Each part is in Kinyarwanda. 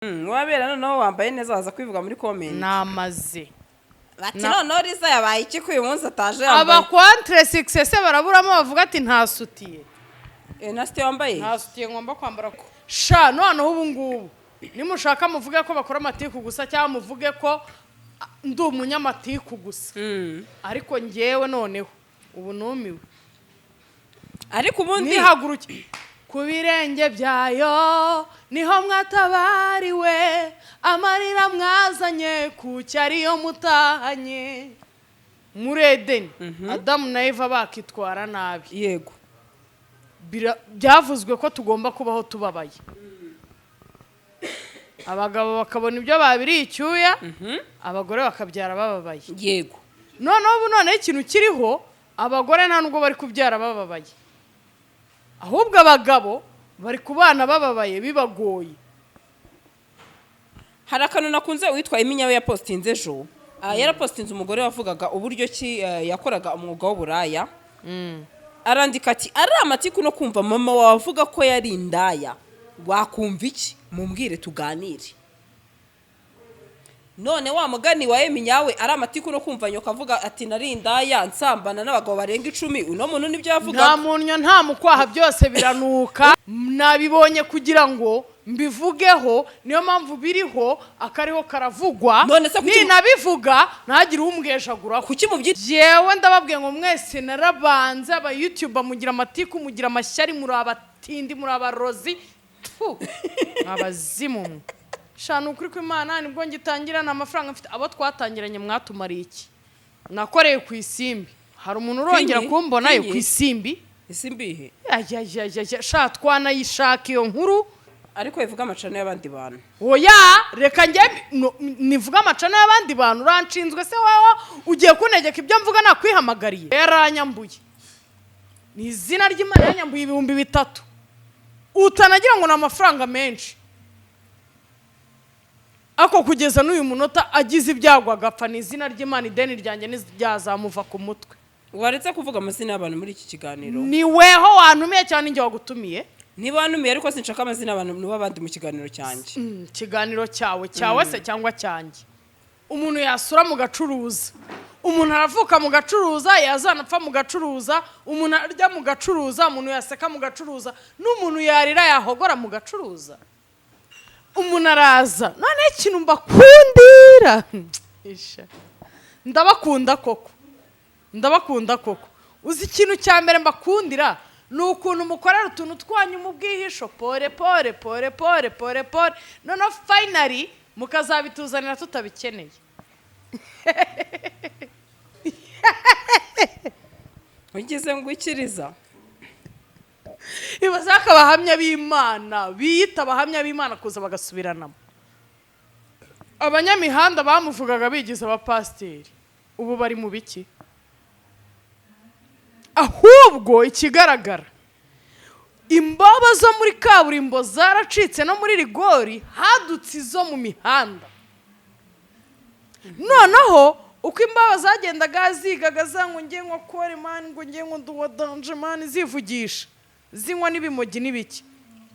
wabera noneho wambaye neza waza kwivuga muri comment. Namaze. Bati noneho Liza yabaye iki ko uyu munsi ataje yambaye. Aba contre success baraburamo bavuga ati ntasutiye. Nasite wambaye. Ntasutiye ngomba kwambara ko. Sha noneho ubu ngubu nimushaka muvuge ko bakora amatiku gusa cyangwa muvuge ko ndi umunyamatiku gusa. Ariko ngewe noneho ubu numiwe. Ariko ubundi nihaguruke ku birenge byayo niho mwatabariwe amarira mwazanye ku cyariyo mutahanye muri Edeni. Adamu na Eva bakitwara nabi. Yego. Byavuzwe ko tugomba kubaho tubabaye. Abagabo bakabona ibyo babiri icyuya, abagore bakabyara bababaye. Yego. None ikintu kiriho abagore nta nubwo bari kubyara bababaye. Ahubwo abagabo bari kubana bababaye bibagoye. Hari akantu nakunze witwa iminyawe ya postinze ejo. Yarapostinze umugore wavugaga uburyo ki yakoraga umwuga w'uburaya. Arandika ati ari amatiku no kumva mama wavuga ko yari indaya. Wakumva iki? Mumbwire tuganire. None wa mugani wa Eminyawe ari amatiku no kumva nyoka avuga ati nari indaya nsambana n'abagabo barenga 10. Uno muntu nibyo yavuga. Nta munyo nta mukwaha byose biranuka. Nabibonye kugira ngo mbivugeho niyo mpamvu biriho akariho karavugwa. Ni nabivuga ntagire umbwejagura. Kuki mubyita? Yewe ndababwiye ngo mwese narabanze aba YouTube mugira amatiku mugira amashyari muri abatindi muri abarozi. Abazimu. Shanu kuri kw'Imana nibwo ngitangira na amafaranga mfite abo twatangiranye mwatumariye iki. Nakoreye ku isimbi. Hari umuntu urongera kumbona yo ku isimbi. Isimbi he? Sha twanayishaka iyo nkuru ariko ivuga amacano y'abandi bantu. Oya reka nge nivuga amacano y'abandi bantu uranshinzwe se wawe ugiye kunegeka ibyo mvuga nakwihamagariye. Yaranyambuye. Ni izina ry'Imana yanyambuye 3,000. Utanagira ngo na amafaranga menshi. Ako kugeza n'uyu munota agize ibyagwa agapfa ni izina ry'Imana ideni ryanjye niryazamuva ku mutwe. Waretse kuvuga amazina y'abantu muri iki kiganiro. Ni weho wantumiye cyane nge wagutumiye. Niba wanumiye ariko sinshaka amazina y'abantu n'abandi mu kiganiro cyanjye. Kiganiro cyawe se cyangwa cyanjye. Umuntu yasura mu gacuruza. Umuntu aravuka mu gacuruza yazanapfa mu gacuruza. Umuntu arya mu gacuruza. Umuntu yaseka mu gacuruza. N'umuntu yarira yahogora mu gacuruza. Umuntu araza none ikintu mbakundira. Ndabakunda koko. Uzi ikintu cya mbere mbakundira nukuntu mukorera utuntu twanyu mu bwihisho pore. None finally mukazabituzanira tutabikeneye. Ugize ngo ikiriza. Ibazaka bahamya b'Imana biyita bahamya b'Imana kuza bagasubiranamo. Abanyamihanda bamuvugaga bigize abaPASTEUR. Ubu bari mu biki? Ahubwo ikigaragara imbobo zo muri kaburimbo zaracitse no muri rigori hadutse izo mu mihanda. Noneho uko imbobo zagendaga zigaga zango ngiye nko kore man ngo ngiye ngo nduwa danger man zivugisha zinywa n'ibimogi n'ibiki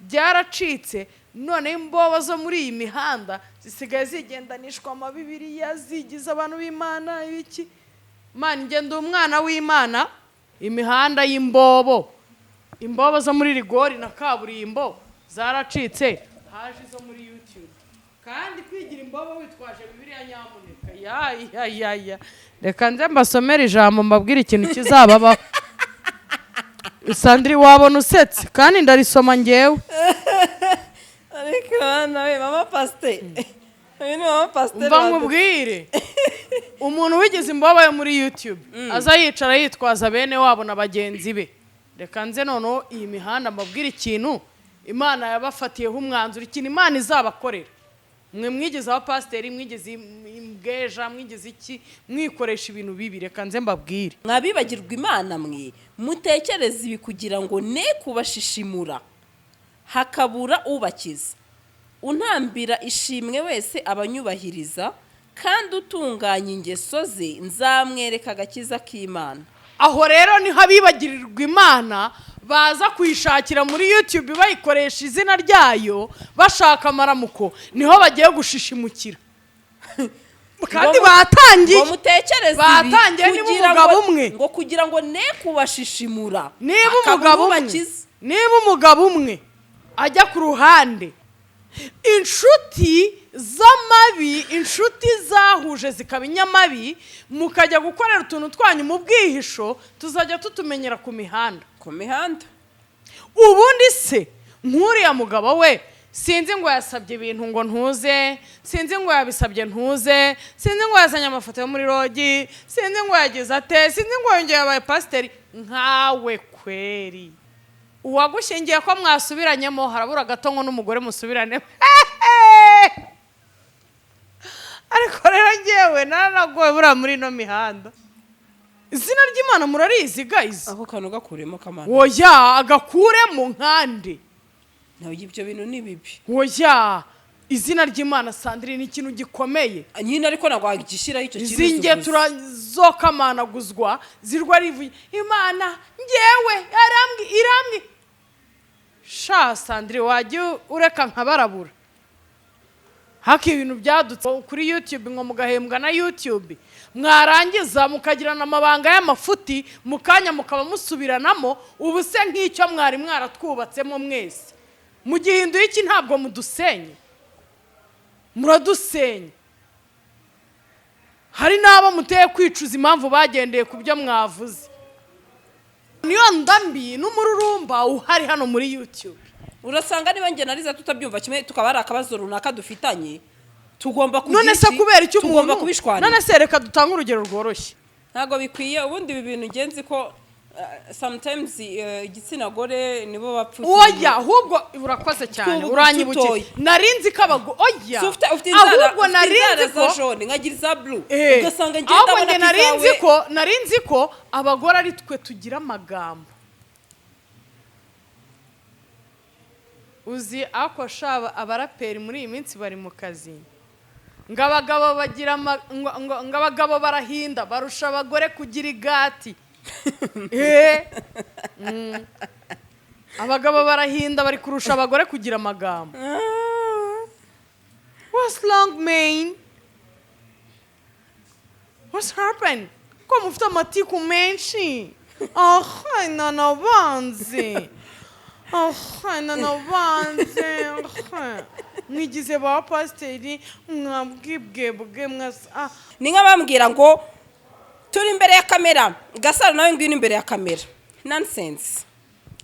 byaracitse. None imbobo zo muri iyi mihanda zisigaye zigendanishwa amabibiriya zigize abantu b'Imana ibiki. Man ngende umwana w'Imana. Imihanda y'imbobo imbobo zo muri rigori na kaburimbo zaracitse haje zo muri YouTube kandi kwigira imbobo witwaje bibiliya nyamuneka ya reka nze mbasomera ijambo mbabwira ikintu kizababa. Sandri wabona usetse kandi ndarisoma ngewe. Ariko nawe mama Pasteur. Uyu ni mama Pasteur. Mva nkubwire. Umuntu wigize imbobo yo muri YouTube aza yicara yitwaza bene wabo na bagenzi be. Reka nze noneho iyi mihanda mbabwira ikintu Imana yabafatiyeho umwanzuro ikintu Imana izabakorera. Mwe mwigize abaPASTEUR mwigize imbweja mwigize iki mwikoresha ibintu bibi. Reka nze mbabwire mwabibagirwa Imana mwe mutekereze ibi kugira ngo ne kubashishimura hakabura ubakiza. Untambira ishimwe wese abanyubahiriza kandi utunganya ingeso ze nzamwereka agakiza k'Imana. Aho rero niho abibagirirwa Imana baza kuyishakira muri YouTube bayikoresha izina ryayo bashaka amaramuko niho bagiye gushishimukira kandi batangiye ngo mutekereze batangiye niba umugabo umwe ngo kugira ngo ne kubashishimura niba umugabo umwe ajya ku ruhande inshuti z'amabi inshuti zahuje zikaba inyamabi mukajya gukorera utuntu twanyu mu bwihisho tuzajya tutumenyera ku mihanda ubundi se nk'uriya mugabo we sinzi ngo yasabye ibintu ngo ntuze sinzi ngo yabisabye ntuze sinzi ngo yazanye amafoto yo muri rogi sinzi ngo yagize ate sinzi ngo yongeye abaye pasiteri nkawe kweri uwagushingiye ko mwasubiranyemo harabura gato ngo n'umugore musubirane ariko rero ngewe naranagoye buriya muri ino mihanda izina ry'Imana murarizi guys ako kantu gakuremo kamana oya agakuremo nkande nawe ibyo bintu ni bibi oya izina ry'Imana Sandrine ni ikintu gikomeye nyine ariko nagwagishyiraho icyo kintu zinge turazokamanaguzwa zirwa rivuye Imana ngewe irambwi sha Sandrine wajye ureka nkabarabura haki ibintu byadutse kuri YouTube ngo mugahembwa na YouTube mwarangiza mukagirana amabanga y'amafuti mukanya mukaba musubiranamo ubu se nk'icyo mwari mwaratwubatsemo mwese mu gihinduye iki ntabwo mudusenye muradusenye hari nabo muteye kwicuza impamvu bagendeye ku byo mwavuze niyo ndambi n'umururumba uhari hano muri YouTube urasanga niba nge nariza tutabyumva kimwe tukaba ari akabazo runaka dufitanye tugomba none se kubera icyo tugomba kubishwana none se reka dutanga urugero rworoshye ntago bikwiye ubundi ibi bintu ngenzi ko sometimes igitsina gore nibo bapfuye oya ahubwo urakoze cyane uranyibukiye narinzi ko abago oya ahubwo narinzi ko jone nkagira za blue ugasanga ngenda abona narinzi ko abagore ari twe tugira amagambo uzi ako shaba abaraperi muri iyi minsi bari mu kazi ngabagabo bagira ngabagabo barahinda barusha abagore kugira igati abagabo barahinda bari kurusha abagore kugira amagambo what's long man what's happened ko mufite amatiku menshi nanabanze mwigize ba pasiteri mwabwibwebwe mwasa ni nk'abambwira ngo turi imbere ya kamera Gasaro nawe ngwino imbere ya kamera nonsense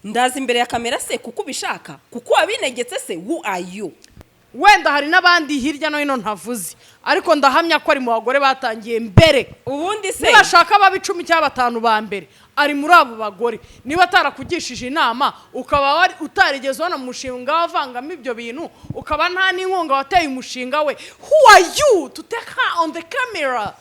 ndaza imbere ya kamera se kuko ubishaka kuko wabinegetse se who are you wenda hari n'abandi hirya no hino ntavuze ariko ndahamya ko ari mu bagore batangiye mbere ubundi se nibashaka aba 10 cyangwa 5 ba mbere ari muri abo bagore niba atarakugishije inama ukaba wari utarigeze ubona mushinga wavangamo ibyo bintu ukaba nta n'inkunga wateye umushinga we who are you to take her on the camera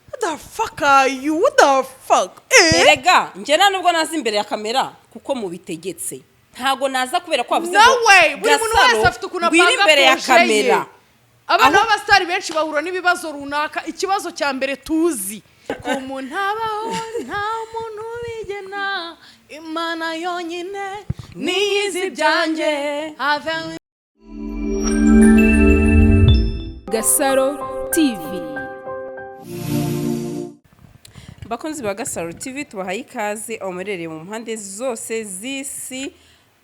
what the fuck are you what the fuck erega nge nubwo nazi imbere ya kamera kuko mubitegetse ntago naza kubera ko wavuze no way buri muntu wese afite ukuntu apanga imbere ya kamera abantu b'abastari benshi bahura n'ibibazo runaka ikibazo cya mbere tuzi umuntu abaho nta muntu bigena Imana yonyine niyizi byanjye GASARO TV. Bakunzi ba GASARO TV tubahaye ikaze abamerereye mu mpande zose z'isi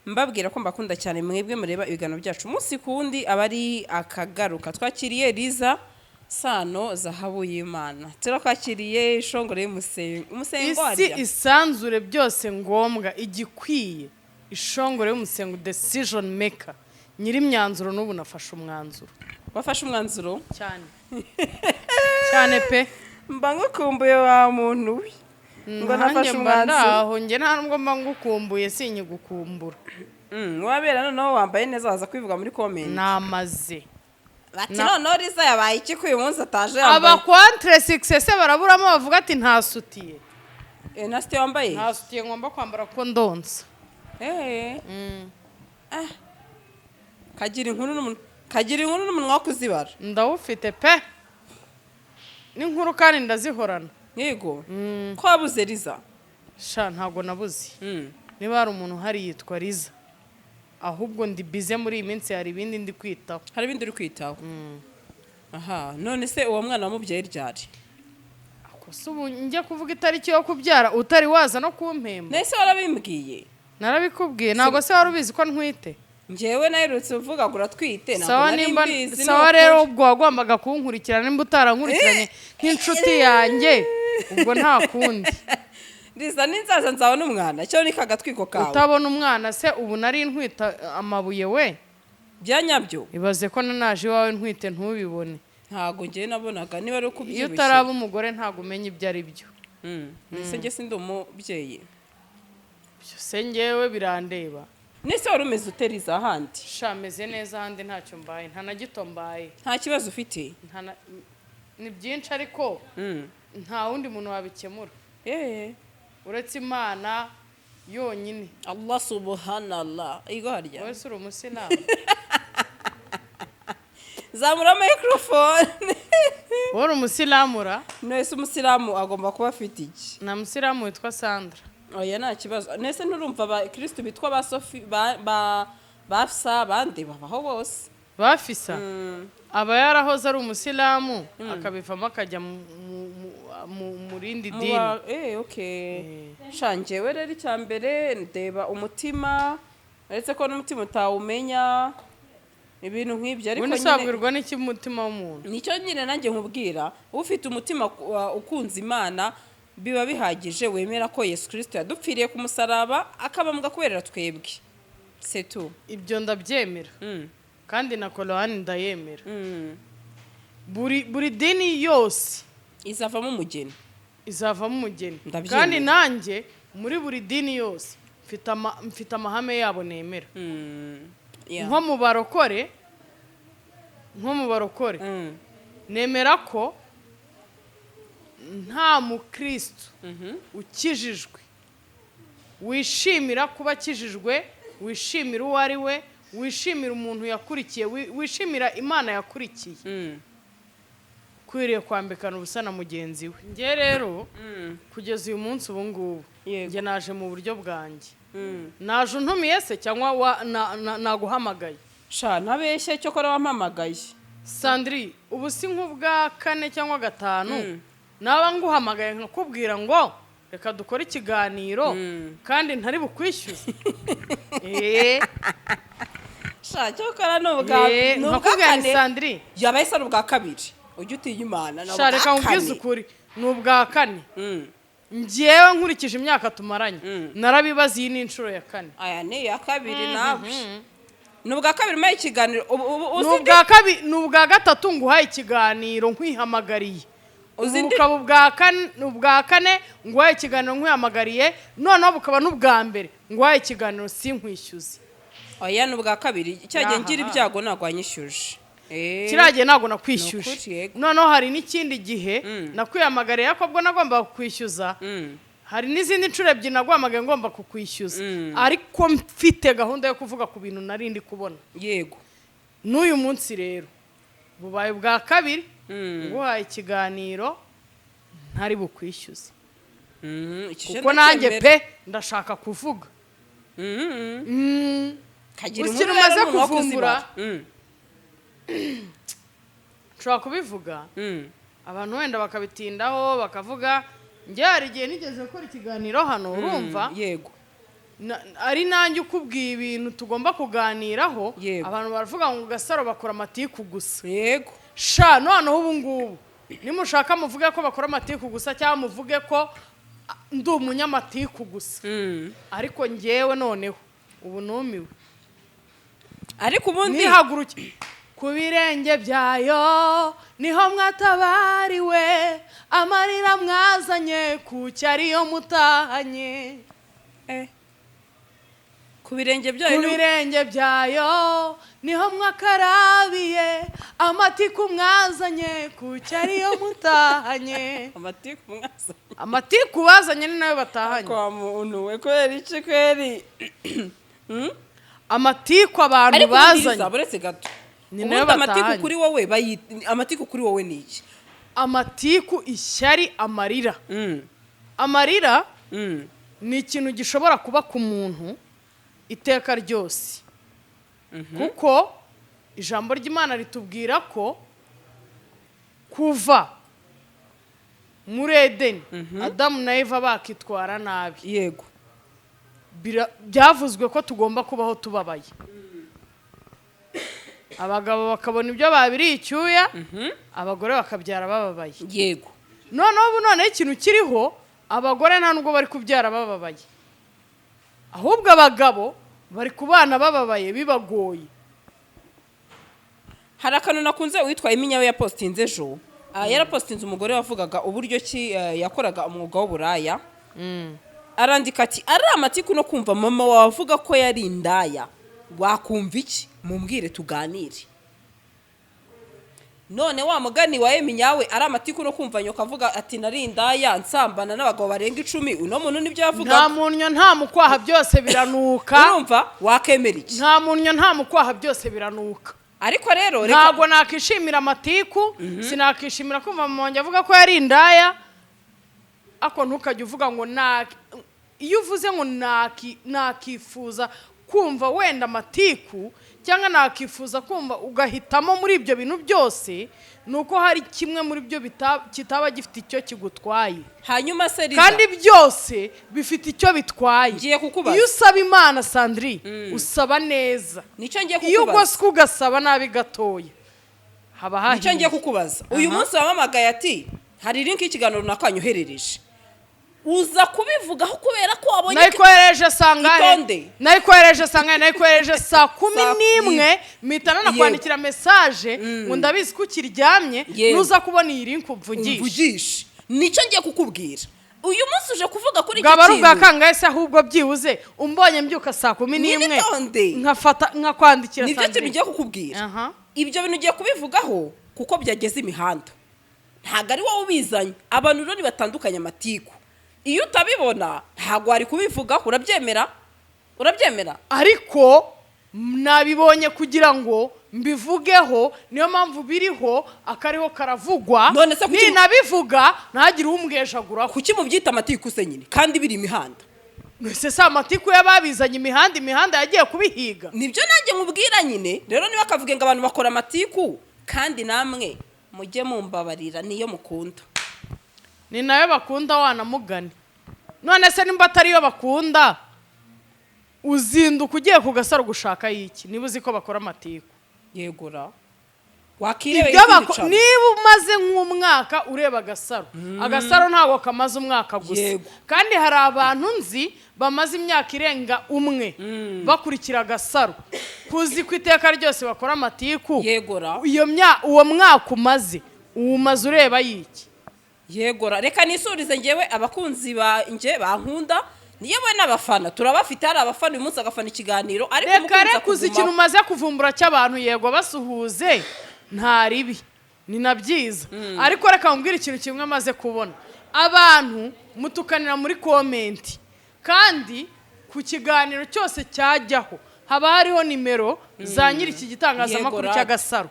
mbabwira ko mbakunda cyane mwebwe mureba ibiganiro byacu umunsi kundi abari akagaruka twakiriye LIZA Sano zahabu y'Imana turakwakiriye ishongore y'umusengo isi isanzure byose ngombwa igikwiye ishongore y'umusengo decision maker nyiri imyanzuro n'ubu nafashe umwanzuro wafashe umwanzuro cyane cyane pe mbangukumbuye wa muntu we ngo nafashe umwanzuro aho nge nta nubwo mbangukumbuye sinyigukumbura wabera noneho wambaye neza waza kwivuga muri comment namaze bati noneho LIZA yabaye iki ko uyu munsi ataje yambaye aba contre success baraburamo bavuga ati ntasutiye nasite wambaye ntasutiye ngomba kwambara ko ndonsa kagira inkuru n'umunwa wo kuzibara ndawufite pe n'inkuru kandi ndazihorana yego ko wabuze LIZA sha ntago nabuze niba hari umuntu hari yitwa Liza, ahubwo ndi bize muri iyi minsi, hari ibindi ndi kwitaho. Hari ibindi uri kwitaho? Aha, none se uwo mwana wamubyaye ryari? Akose ubu njye kuvuga itariki yo kubyara utari waza no kumpemba. Nese warabimbwiye? Narabikubwiye, ntabwo se wari ubizi ko ntwite? Njyewe naherutse uvuga ngo uratwite, ntabwo nari mbizi. Sawa rero ubwo wagombaga kunkurikirana, nimba utarankurikiranye nk'inshuti yanjye, ubwo nta kundi. Liza ninzaza nzabona umwana, cyo ni kagatwiko kawe. Utabona umwana se ubu nari ntwita amabuye we? Byanyabyo? Ibaze ko nanaje iwawe ntwite ntubibone. Ntago ngiye nabonaga, niba ari ukubyibushye. Iyo utaraba umugore ntago umenya ibyo ari byo. Nese nge sindi umubyeyi. Se njyewe birandeba. Nese wari umeze uteriza ahandi? Sha meze neza ahandi ntacyo mbaye, nta na gito mbaye. Nta kibazo ufite? Ni byinshi ariko nta wundi muntu wabikemura. Uretse Imana yonyine. Allah subhanallah. Igo harya. Wowe uri umusilamu? Zamura microphone. Wowe umusilamura? Nese umusilamu agomba kuba afite iki? Na musilamu witwa Sandra. Oya nta kibazo. Nese nturumva ba Kristo bitwa ba Sofi ba Bafsa bande babaho bose. Bafisa? Aba yarahoze ari umusilamu akabivamo akajya mu rindi dini. Okay. Shanjewe rero icyambere ndeba umutima, aretse ko n'umutima utawumenya ibintu nk'ibyo, ariko nyine usabwirwa n'iki umutima w'umuntu? Nicyo nyine nanjye nkubwira, ufite umutima ukunze Imana biba bihagije, wemera ko Yesu Kristo yadupfiriye ku musaraba akabambwa kubera twebwe. C'est tout. Ibyo ndabyemera. Kandi na Korani ndayemera. Buri dini yose izavamo umugeni. Izavamo umugeni. Kandi nanjye muri buri dini yose mfite amahame yabo nemera. Nko mu barokore nemera ko nta mukristo ukijijwe wishimira kuba akijijwe, wishimira uwo ari we, wishimira umuntu yakurikiye, wishimira Imana yakurikiye, kwiriye kwambikana ubusa na mugenzi we. Nge rero kugeza uyu munsi ubu ngubu nge naje mu buryo bwanjye. Naje untumiye se cyangwa naguhamagaye? Sha nabeshye cyo kora wampamagaye. Sandri, ubu si nk'ubwa 4 cyangwa 5 naba nguhamagaye nkakubwira ngo reka dukore ikiganiro kandi ntari bukwishyuze. Sha cyo kora n'ubwa Sandri yabaye sa n'ubwa 2. Ujye utinya Imana na. Sha reka nkubwize ukuri n'ubwa 4. Ngewe nkurikije imyaka tumaranye narabibaza iyi n'inshuro ya 4. Aya ni ya 2 nawe. N'ubwa 2 maye ikiganiro n'ubwa 3 nguhaye ikiganiro nkwihamagariye. Ubukaba ubwa 4 nguhaye ikiganiro nkwihamagariye, noneho bukaba n'ubwa mbere nguhaye ikiganiro sinkwishyuze. Oya n'ubwa 2 cyagiye ngira ibyago nagwanyishyuje. Kiragiye nago nakwishyuje. Noneho hari n'ikindi gihe nakwihamagariye akobwo nagomba kukwishyuza. Hari n'izindi ncuro ebyiri nagwamagaye ngomba kukwishyuza, ariko mfite gahunda yo kuvuga ku bintu nari ndi kubona. Yego. N'uyu munsi rero bubaye bwa 2 nguhaye ikiganiro ntari bukwishyuza. Kuko nanjye pe ndashaka kuvuga. Kagira umuntu umaze kuvumbura nshobora kubivuga abantu wenda bakabitindaho bakavuga njye hari igihe nigeze gukora ikiganiro hano urumva. Yego. Ari nanjye ukubwiye ibintu tugomba kuganiraho, abantu baravuga ngo Gasaro bakora amatiku gusa. Yego. Sha noneho ubu ngubu nimushaka muvuge ko bakora amatiku gusa cyangwa muvuge ko ndi umunyamatiku gusa. Ariko njyewe noneho ubu numiwe. Ariko ubundi nihaguruke ku birenge byayo niho mwatabariwe, amarira mwazanye ku cyariyo mutahanye. Ku birenge byayo niho mwakarabiye, amatiku mwazanye ku cyariyo mutahanye. Amatiku bazanye ni nayo batahanye. Kwa muntu we kweri iki kweri. Amatiku abantu bazanye buretse gato. Ni nayo batahanye. Amatiku kuri wowe amatiku kuri wowe ni iki? Amatiku ishyari amarira. Amarira ni ikintu gishobora kuba ku muntu iteka ryose. Kuko ijambo ry'Imana ritubwira ko kuva muri Edeni Adamu na Eva bakitwara nabi, yego, byavuzwe ko tugomba kubaho tubabaye. Abagabo bakabona ibyo babiri icyuya, abagore bakabyara bababaye. yego. Noneho ikintu kiriho, abagore nta nubwo bari kubyara bababaye, ahubwo abagabo bari kubana bababaye bibagoye. Hari akantu nakunze witwa iminyawe ya postinze ejo. Yarapostinze umugore wavugaga uburyo ki yakoraga umwuga w'uburaya. Arandika ati ari amatiku no kumva mama wavuga ko yari indaya, wakumva iki? Mumbwire tuganire. None wa mugani wa iminyawe ari amatiku no kumva nyoka avuga ati nari indaya nsambana n'abagabo barenga 10, uno muntu nibyo yavuga. Nta munyo nta mukwaha byose biranuka. Urumva wakemera iki? Nta munyo nta mukwaha byose biranuka. Ariko rero ntago nakishimira amatiku, sinakishimira kumva mama wanjye avuga ko yari indaya. Ako ntukajye uvuga ngo iyo uvuze ngo nakifuza kumva wenda amatiku cyangwa nakifuza kumva ugahitamo muri ibyo bintu byose, nuko hari kimwe muri byo kitaba gifite icyo kigutwaye. Hanyuma se LIZA, kandi byose bifite icyo bitwaye. Ngiye kukubaza. Iyo usaba Imana Sandri, usaba neza. Nicyo ngiye kukubaza. Iyo ugoswe ugasaba nabi gatoya, haba hahiye. Nicyo ngiye kukubaza. Uyu munsi wamamagaye ati hari link y'ikiganiro nakanyoherereje. Uza kubivugaho kubera ko wabonye nayikohereje sangane, nayikohereje saa 11 mitana nakwandikira message ngo ndabizi ko kiryamye, nuza kubona iyi link umvugisha. Nicyo ngiye kukubwira. Uyu munsi uje kuvuga kuri gabaruga kangaye se ahubwo byibuze umbonye mbyuka saa 11 nkafata nkakwandikira sangane. Nibyo ngiye kukubwira. Ibyo bintu ugiye kubivugaho kuko byageze imihanda. Ntago ari wowe ubizanye. Abantu rero batandukanye amatiku. Iyo utabibona ntago wari kubivuga. Urabyemera? Ariko nabibonye kugira ngo mbivugeho, niyo mpamvu biriho akariho karavugwa. Ni nabivuga ntagire umbwejagura. Kuki mubyita amatiku se nyine kandi biri imihanda? Nese sa amatiku yababizanye imihanda yagiye kubihiga. Nibyo nanjye nkubwira nyine. Rero niba kavuge ngo abantu bakora amatiku kandi namwe mujye mumbabarira niyo mukunda. Ni nayo bakunda wanamugani. None se nimba atari yo bakunda, uzinduka ugiye ku Gasaro gushaka iki? Niba uzi ko bakora amatiku. Yegura. Wakirewe niba umaze nk'umwaka ureba Gasaro. Agasaro ntago kamaze umwaka gusa. Kandi hari abantu nzi bamaze imyaka irenga umwe bakurikira Gasaro. Kuzi ku iteka ryose bakora amatiku. Yegura. Uwo mwaka umaze ureba yiki? Yegora, reka nisurize ngewe abakunzi nje bankunda, niyewe n'abafana turabafite. Hari abafana uyu munsi agafana ikiganiro, ariko reka kuzi ikintu umaze kuvumbura cy'abantu yego basuhuze nta ribi, ni nabyiza. Ariko reka mbwira ikintu kimwe maze kubona, abantu mutukanira muri comment, kandi ku kiganiro cyose cyajyaho haba hariho nimero za nyiri iki gitangazamakuru cya Gasaro.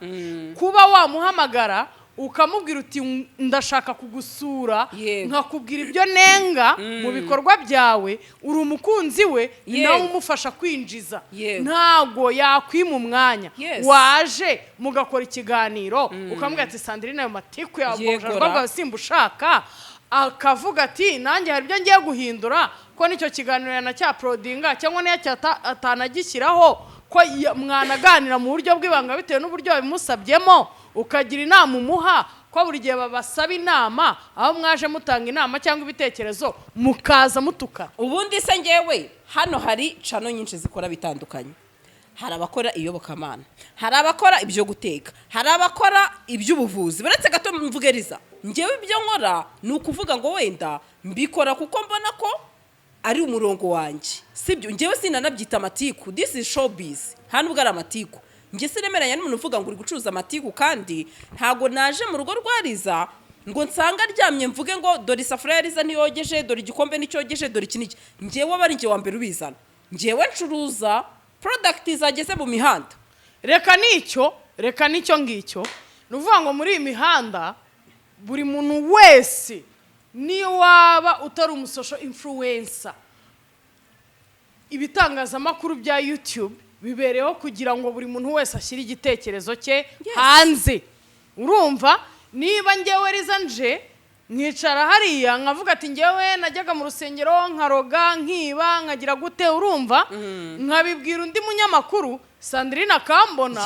Kuba wamuhamagara ukamubwira uti ndashaka kugusura, nkakubwira ibyo nenga mu bikorwa byawe, uri umukunzi we, nawe umufasha kwinjiza. Ntago yakwima umwanya. Waje mugakora ikiganiro ukamubwira ati Sandrine ayo matiku yaboje rwabwa simbushaka, akavuga ati nanjye hari ibyo ngiye guhindura, ko nicyo kiganiro yanacyaplodinga cyangwa niyo atanagishyiraho, ko mwanaganira mu buryo bw'ibanga bitewe n'uburyo bimusabyemo, ukagira inama umuha. Ko buri gihe babasaba inama, aho mwaje mutanga inama cyangwa ibitekerezo mukaza mutuka. Ubundi se ngewe hano hari cano nyinshi zikora bitandukanye. Hari abakora iyobokamana, hari abakora ibyo guteka, hari abakora iby'ubuvuzi. Baretse gato mvuge LIZA, ngewe ibyo nkora ni ukuvuga ngo wenda mbikora kuko mbona ko ari umurongo wanjye. Sibyo ngewe sinanabyita amatiku. This is showbiz. Hano ubwo ari amatiku. Nge siremeranya n'umuntu uvuga ngo uri gucuruza amatiku, kandi ntago naje mu rugo rwa LIZA ngo nsanga aryamye mvuge ngo dore isafuriya ya LIZA niyogeje, dore igikombe nicyogeje, dore iki niki. Ngewe aba ari nge wa mbere ubizana. Ngewe ncuruza product zageze mu mihanda. Reka nicyo ngicyo. Nuvuga ngo muri imihanda buri muntu wese niyo waba utari umusocial influencer, ibitangazamakuru bya YouTube bibereyeho kugira ngo buri muntu wese ashyire igitekerezo cye hanze. Urumva niba ngewe Liza nje nkicara hariya nkavuga ati ngewe najyaga mu rusengero nkaroga nkiba nkagira gute, urumva nkabibwira undi munyamakuru Sandrine akambona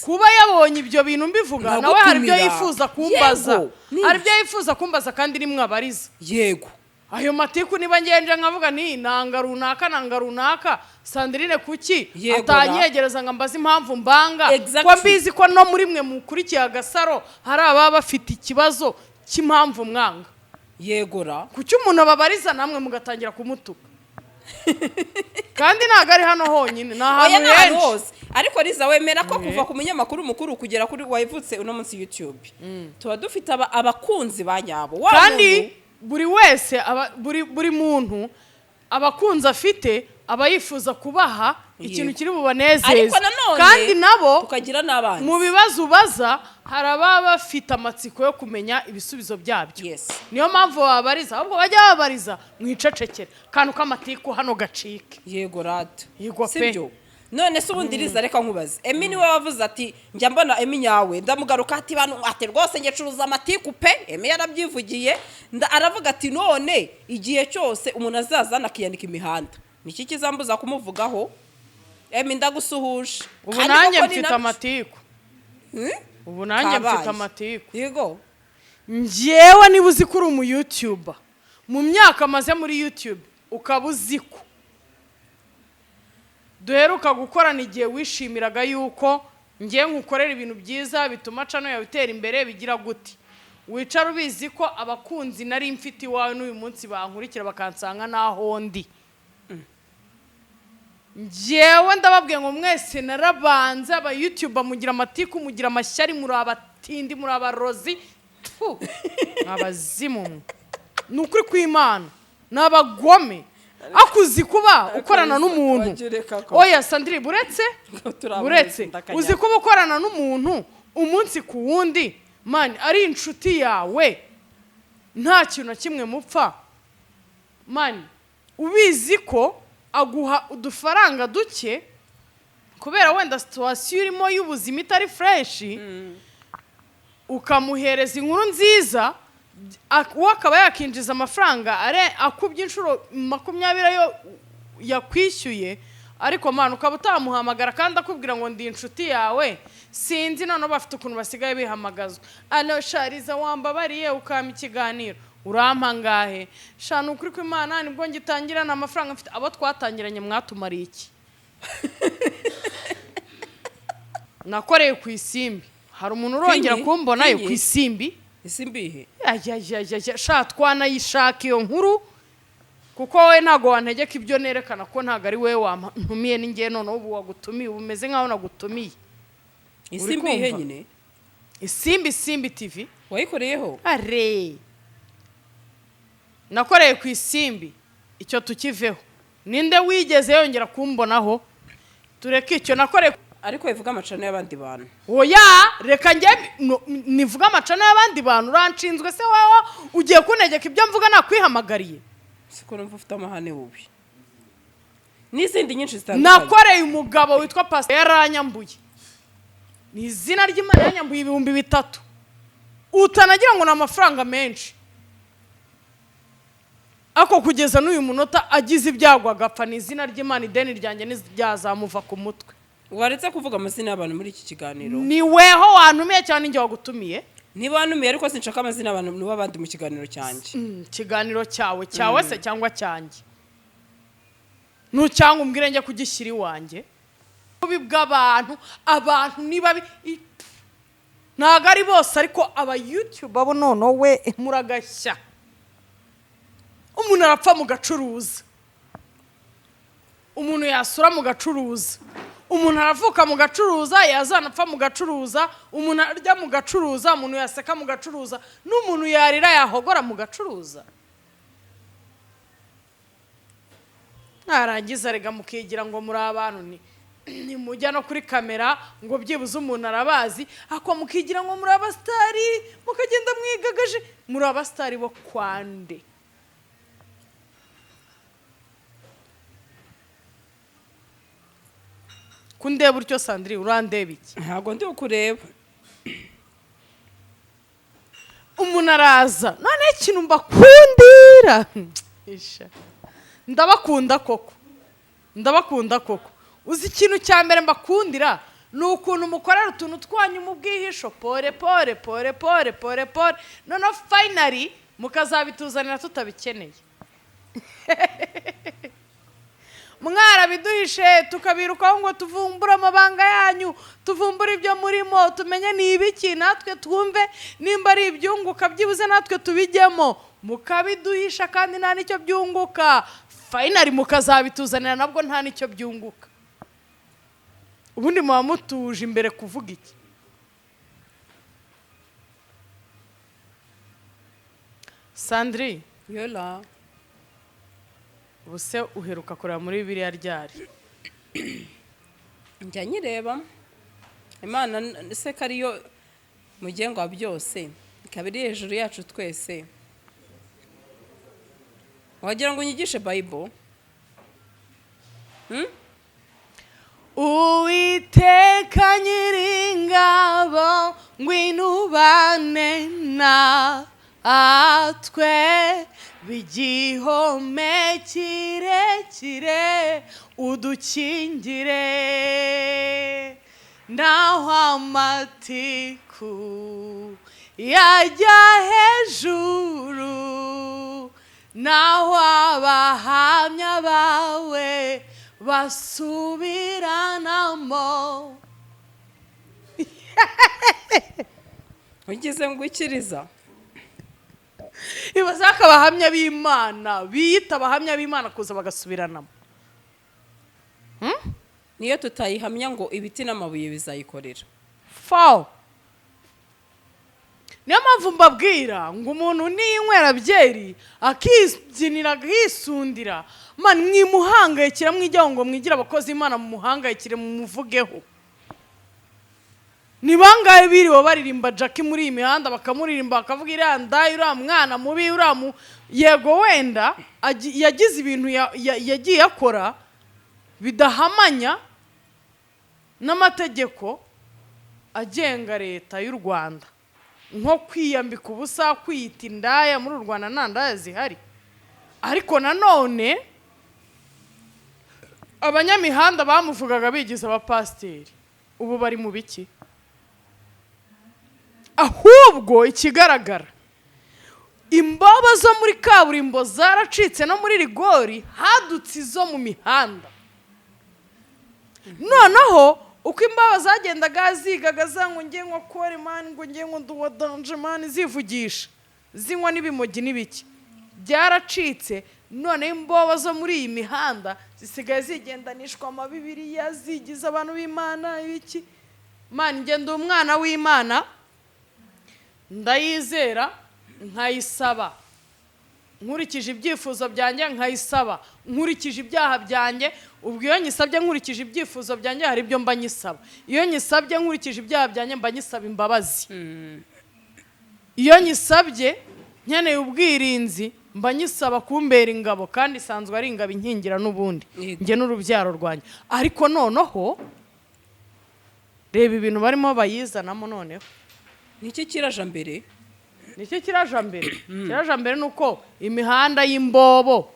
kuba yabonye ibyo bintu mbivuga nawe hari ibyo yifuza kumbaza, hari ibyo yifuza kumbaza kandi nimwe abariza. Yego ayo matiku niba ngenje nkavuga ni nanga runaka Sandrine kuki atanyegereza ngambaza impamvu mbanga ko mbizi ko no muri mwe mukurikiye Gasaro hari ababa bafite ikibazo cy'impamvu mwanga. Yegora kuki umuntu ababariza namwe mugatangira kumutuka kandi ntago ari hano honyine n'ahantu henshi. Ariko Liza wemera ko kuva ku munyamakuru mukuru kugera kuri wayivutse uno munsi YouTube tuba dufite abakunzi banyabo kandi buri wese buri muntu abakunzi afite aba yifuza kubaha ikintu kiri bubanezeze, kandi nabo tukagira n'abandi mu bibazo ubaza hari ababa bafite amatsiko yo kumenya ibisubizo byabyo. Niyo mpamvu babariza, ahubwo bajya babariza mwicecekere kantu k'amatiku hano gacike. Yego rata yego pe. None se ubundi Liza reka nkubaze, Emi niwe wavuze ati njya mbona Emi nyawe ndamugaruka ati bantu ati rwose nge curuza amatiku pe. Emi yarabyivugiye aravuga ati none igihe cyose umuntu azazana akiyandika imihanda niki kizambuza kumuvugaho? Emi ndagusuhuje. Ubu nanjye mfite amatiku. Ubu nanjye mfite amatiku. Yego njyewe niba uzi ko uri umu YouTuber mu myaka maze muri YouTube ukaba uzi ko duheruka gukorana igihe wishimiraga yuko ngiye nkukorera ibintu byiza bituma cano yawe itera imbere bigira gute, wicara ubizi ko abakunzi nari mfite iwawe n'uyu munsi bankurikira bakansanga naho ndi. Njyewe ndababwiye ngo mwese narabanze aba YouTuber mugira amatiku mugira amashyari muri abatindi muri abarozi abazimu n'ukuri kw'Imana n'abagome akuzi kuba ukorana n'umuntu. Oya Sandrine buretse uzi kuba ukorana n'umuntu umunsi ku wundi man ari inshuti yawe nta kintu na kimwe mupfa man, ubizi ko aguha udufaranga duke kubera wenda situation irimo y'ubuzima itari fresh ukamuhereza inkuru nziza akaba yakinjiza amafaranga akubye inshuro 20 yo yakwishyuye, ariko man ukaba utamuhamagara kandi akubwira ngo ndi inshuti yawe sinzi none bafite ukuntu basigaye bihamagazwa. Ano Liza wambabariye ukama ikiganiro urampa ngahe shana ukuri kw'Imana nibwo ngitangira na amafaranga mfite abo twatangiranye mwatumariye iki? Nakoreye ku isimbi, hari umuntu urongera kumbona yo ku isimbi. Isimbihe sha twanayishaka iyo nkuru kuko we ntago wantegeka ibyo nerekana ko ntago ari we wantumiye ningiye none ubu wagutumiye ubumeze nkaho nagutumiye. Isimbihe nyine Isimbi TV wayikoreyeho? Are nakoreye ku isimbi icyo tukiveho. Ninde wigeze yongera kumbonaho? Tureke icyo nakoreye. Ariko ivuga amacano y'abandi bantu. Oya reka nge nivuga amacano y'abandi bantu uranshinzwe se wewe ugiye kuntegeka ibyo mvuga nakwihamagariye? Siko numva ufite amahane bubi n'izindi nyinshi zitandukanye. Nakoreye umugabo witwa Pastor yaranyambuye, ni izina ry'Imana yanyambuye 3,000 utanagira ngo na amafaranga menshi, ako kugeza n'uyu munota agize ibyago agapfa. Ni izina ry'Imana ideni ryanjye nizyazamuva ku mutwe. Waretse kuvuga amazina y'abantu muri iki kiganiro? Ni weho wantumiye cyane njye wagutumiye? Niba wanumiye ariko sinshaka amazina y'abantu n'abandi mu kiganiro cyanjye. Kiganiro cyawe se cyangwa cyanjye? Nucyanga umbwire njye kugishyira iwanjye. Ubi bw'abantu niba ntago ari bose ariko aba YouTube abo none we muragashya. Umuntu arapfa mu gacuruza, umuntu yasura mu gacuruza, umuntu aravuka mu gacuruza yazanapfa mu gacuruza, umuntu arya mu gacuruza, umuntu yaseka mu gacuruza, n'umuntu yarira yahogora mu gacuruza. Narangiza rega mukigira ngo muri abantu ni mujya no kuri kamera ngo byibuze umuntu arabazi, ako mukigira ngo muri abastari mukagenda mwigagaje. Muri abastari bo kwande? kundeba utyo Sandrine urandeba iki? ntabwo ndi ukureba. Umuntu araza none ikintu mbakundira isha ndabakunda koko uzi ikintu cya mbere mbakundira ni ukuntu mukorera utuntu twanyu mu bwihisho pore noneho finally mukazabituzanira tutabikeneye. Mwarabiduhishe tukabirukaho ngo tuvumbure amabanga yanyu, tuvumbure ibyo murimo, tumenye ni ibiki, natwe twumve nimba ari ibyunguka byibuze natwe tubijyemo. Mukabiduhisha kandi nta nicyo byunguka, finally mukazabituzanira nabwo nta nicyo byunguka. Ubundi muba mutuje imbere kuvuga iki? Sandrine yola ubuse uheruka kureba muri Bibiliya ryari? njya nyireba. Imana se ko ariyo mugengo wa byose, ikaba iri hejuru yacu twese. wagira ngo unyigishe Bible? Uwiteka nyiringabo ngwino ubane natwe, b'igihome kirekire udukingire, naho amatiku yajya hejuru, naho abahamya bawe basubiranamo. ugize ngo ukiriza ibaza ko abahamya b'Imana biyita abahamya b'Imana kuza bagasubiranamo. niyo tutayihamya ngo ibiti n'amabuye bizayikorera. Faw. Niyo mpamvu mbabwira ngo umuntu n'inywera byeri akibyinira agisundira, man mwimuhangayikira mwijyaho ngo mwigira abakozi Imana mumuhangayikire mumuvugeho. Ni bangahe biriwe baririmba Jackie muri iyi mihanda bakamuririmba bakavuga iriya ndayi uriya mwana mubi uriya yego wenda yagize ibintu yagiye akora bidahamanya n'amategeko agenga leta y'u Rwanda, nko kwiyambika ubusa, kwiyita indaya. Muri u Rwanda nta ndaya zihari, ariko nanone abanyamihanda bamuvugaga bigize abapasiteri, ubu bari mu biki? Ahubwo ikigaragara imbobo zo muri kaburimbo zaracitse, no muri rigori hadutse izo mu mihanda. Noneho uko imbaho zagendaga zigaga zangu ngiye nko kore man ngo ngiye ngo nduwadanje man zivugisha zinywa n'ibimogi n'ibiki byaracitse. None imbobo zo muri iyi mihanda zisigaye zigendanishwa amabibiriya zigize abantu b'Imana ibiki. Man ngenda umwana w'Imana ndayizera nkayisaba, nkurikije ibyifuzo byanjye nkayisaba, nkurikije ibyaha byanjye. Ubwo iyo nyisabye nkurikije ibyifuzo byanjye hari ibyo mba nyisaba, iyo nyisabye nkurikije ibyaha byanjye mba nyisaba imbabazi. Iyo nyisabye nkeneye ubwirinzi mba nyisaba kumbera ingabo, kandi isanzwe ari ingabo inkingira n'ubundi njye n'urubyaro rwanjye. Ariko noneho reba ibintu barimo bayizanamo. Noneho niki kiraje mbere? Nicyo kiraje mbere. Kiraje mbere nuko imihanda y'imbobo,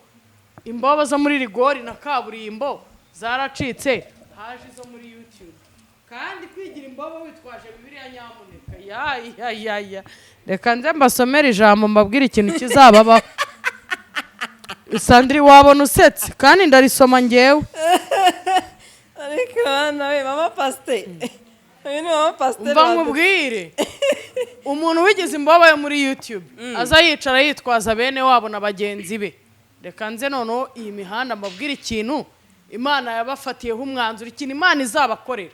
imbobo zo muri rigori na kaburimbo zaracitse, haje izo muri YouTube. Kandi kwigira imbobo witwaje Bibiliya nyamuneka. Ya reka nze mbasomera ijambo mbabwira ikintu kizababaho. Sandrine wabona usetse kandi ndarisoma ngewe. ariko nawe mama pasteur umva nkubwire, umuntu wigize imbobo yo muri YouTube aza yicara yitwaza bene wabo na bagenzi be. Reka nze noneho iyi mihanda mbabwire ikintu Imana yabafatiyeho umwanzuro, ikintu Imana izabakorera.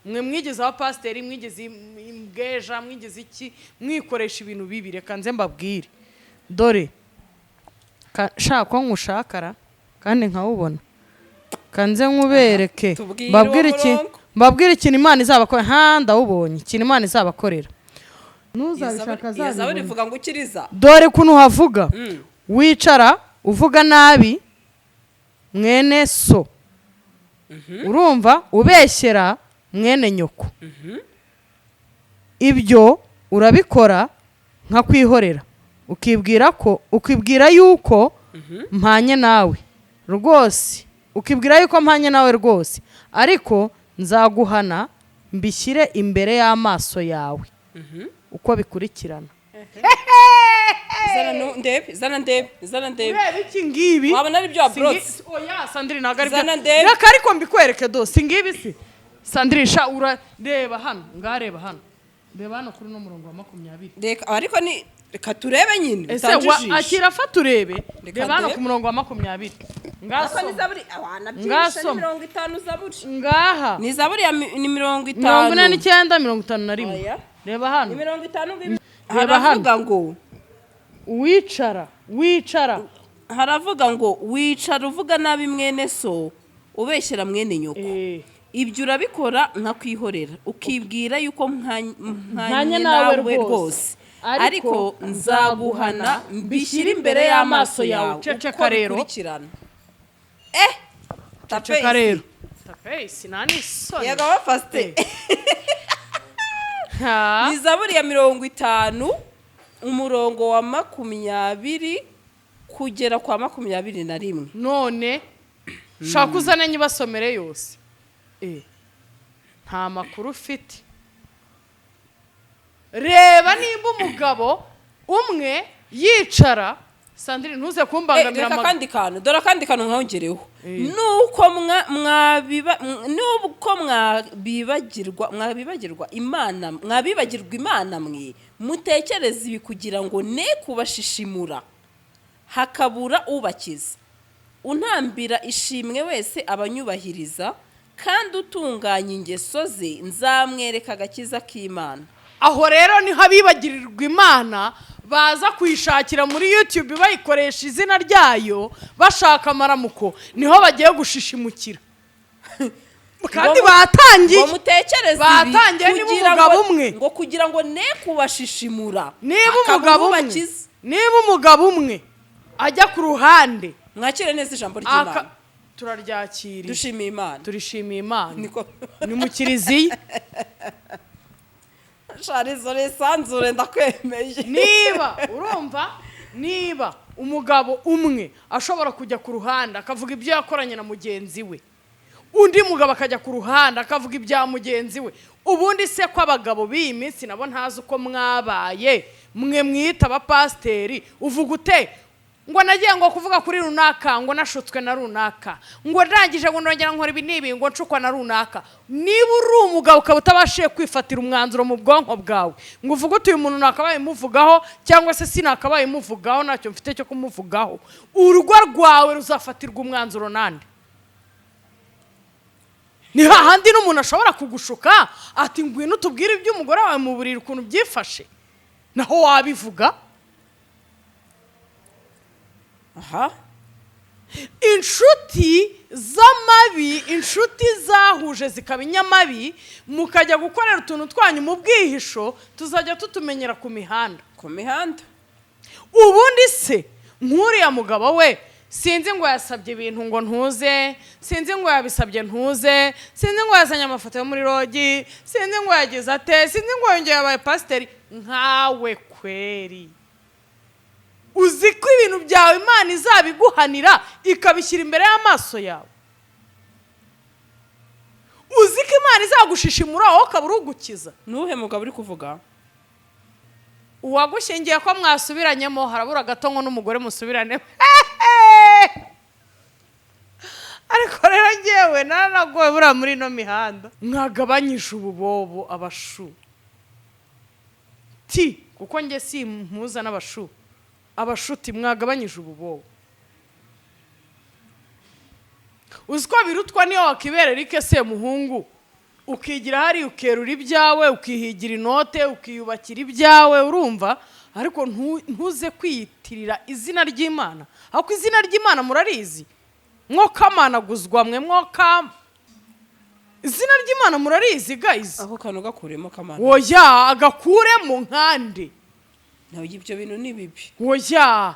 Mwe mwigize abapasiteri, mwigize imbweja, mwigize iki, mwikoresha ibintu bibi. Reka nze mbabwire, dore shaka ko ngushakara kandi nkawubona, kanze nkubereke mbabwire ikintu Imana izabakorera. Ndawubonye ikintu Imana izabakorera. Ntuzabishaka azabona ngo ukiriza. Dore kuno havuga wicara uvuga nabi mwene so urumva ubeshyera mwene nyoko ibyo urabikora nka kwihorera ukibwira yuko mpanye nawe rwose ukibwira yuko mpanye nawe rwose ariko nzaguhana mbishyire imbere y'amaso yawe uko bikurikirana zana ndebe ureba iki ngibi wabona ari byo wabrotse oya Sandrine ntabwo ari byo reka ariko mbikwereke dose ngibi si Sandrine sha urareba hano ngareba hano reba hano kuri no murongo wa 20 reka ariko ni reka turebe nyine ese akira fa turebe reba hano ku murongo wa 20 ngaso ni zaburi awana byinshi 50 zaburi ngaha ni zaburi ya ni 50 49 51 reba hano ni 50 haravuga ngo wicara haravuga ngo wicara uvuga nabi mwene so ubeshyera mwene nyoko ibyo urabikora nka kwihorera ukibwira yuko mpanye nawe rwose ariko nzaguhana mbishyira imbere y'amaso yawe ceceka rero ceceka rero tapesi nani soni yego bapaste ni zaburi ya 50 umurongo wa 20 kugera kwa 21 none shaka uzane nyibasomere yose nta makuru ufite reba nimba umugabo umwe yicara Sandrine ntuze kumbangamira dore kandi kantu nkawongereho nuko mwabibagirwa imana mwe mutekereza ibi kugira ngo ne kubashishimura hakabura ubakiza untambira ishimwe wese abanyubahiriza kandi utunganya ingeso ze nzamwereka agakiza k'Imana. Aho rero niho abibagirirwa Imana baza kuyishakira muri YouTube bayikoresha izina ryayo bashaka amaramuko niho bagiye gushishimukira. Kandi batangiye n'umugabo umwe ngo kugira ngo ne kubashishimura niba umugabo umwe ajya ku ruhande mwakire neza ijambo ry'Imana turaryakira dushimiye Imana turishimiye Imana ni mu kiriziya sharizo resanzure ndakwemeje niba umugabo umwe ashobora kujya ku ruhande akavuga ibyo yakoranye na mugenzi we undi mugabo akajya ku ruhande akavuga ibya mugenzi we ubundi se ko abagabo b'iyi minsi nabo ntazi uko mwabaye mwe mwita abapasteri uvuga ute ngo nagiye ngo kuvuga kuri runaka ngo nashutswe na runaka ngo ndangije ngo nongera nkora ibi nibi ngo ncukwa na runaka niba uri umugabo ukaba utabashije kwifatira umwanzuro mu bwonko bwawe ngo uvuge uti uyu muntu nakabaye muvugaho cyangwa se sinakabaye muvugaho ntacyo mfite cyo kumuvugaho urugo rwawe ruzafatirwa umwanzuro nande ni hahandi n'umuntu ashobora kugushuka ati ngwino tubwire iby'umugore wawe mu buriri ukuntu byifashe naho wabivuga. Aha inshuti z'amabi inshuti zahuje zikaba inyamabi mukajya gukorera utuntu twanyu mu bwihisho tuzajya tutumenyera ku mihanda ubundi se nk'uriya mugabo we sinzi ngo yasabye ibintu ngo ntuze sinzi ngo yabisabye ntuze sinzi ngo yazanye amafoto yo muri rogi sinzi ngo yagize ate sinzi ngo yongeye abaye pasiteri nkawe kweri uzi ko ibintu byawe Imana izabiguhanira ikabishyira imbere y'amaso yawe uzi ko Imana izagushishimura wowe ukaba urugukiza nuhe mugabo uri kuvuga uwagushingiye ko mwasubiranyemo harabura gato ngo n'umugore musubirane ariko rero ngewe naranagoye buriya muri ino mihanda mwagabanyije ububobo abashu kuko nge si mpuza n'abashu abashuti mwagabanyije ububobo uziko birutwa niyo wakiberera ike se muhungu ukigira hari ukerura ibyawe ukihigira inote ukiyubakira ibyawe urumva ariko ntuze kwiyitirira izina ry'Imana ahubwo izina ry'Imana murarizi mwokamanaguzwa mwe mwokama izina ry'Imana murarizi guys aho kano gakuremo kamana oya agakuremo nkande naho ibyo bintu ni bibi oya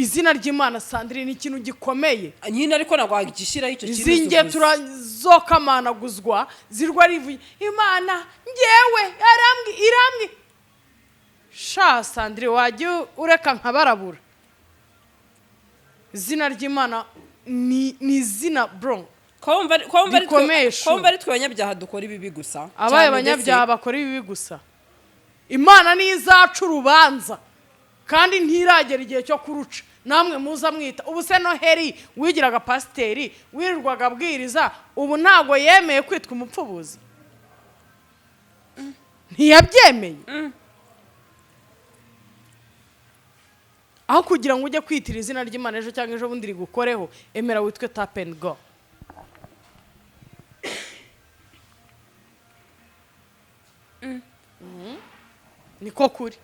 izina ry'Imana Sandrine ni ikintu gikomeye nyine ariko nagwa gishyiraho icyo kintu zinge turazokamanaguzwa zirwa rivuye Imana ngewe irambwi sha Sandrine wajye ureka nkabarabura izina ry'Imana ni izina bro komba ari twe abanyabyaha dukora ibibi gusa abaye abanyabyaha bakora ibibi gusa Imana ni izacu urubanza kandi ntiragera igihe cyo kuruca namwe muza mwita ubu se Noheri wigiraga pasiteri wirirwaga abwiriza ubu ntago yemeye kwitwa umupfubuzi ntiyabyemeye aho kugira ngo ujye kwitira izina ry'Imana ejo cyangwa ejo bundi rigukoreho emera witwe tap and go niko kuri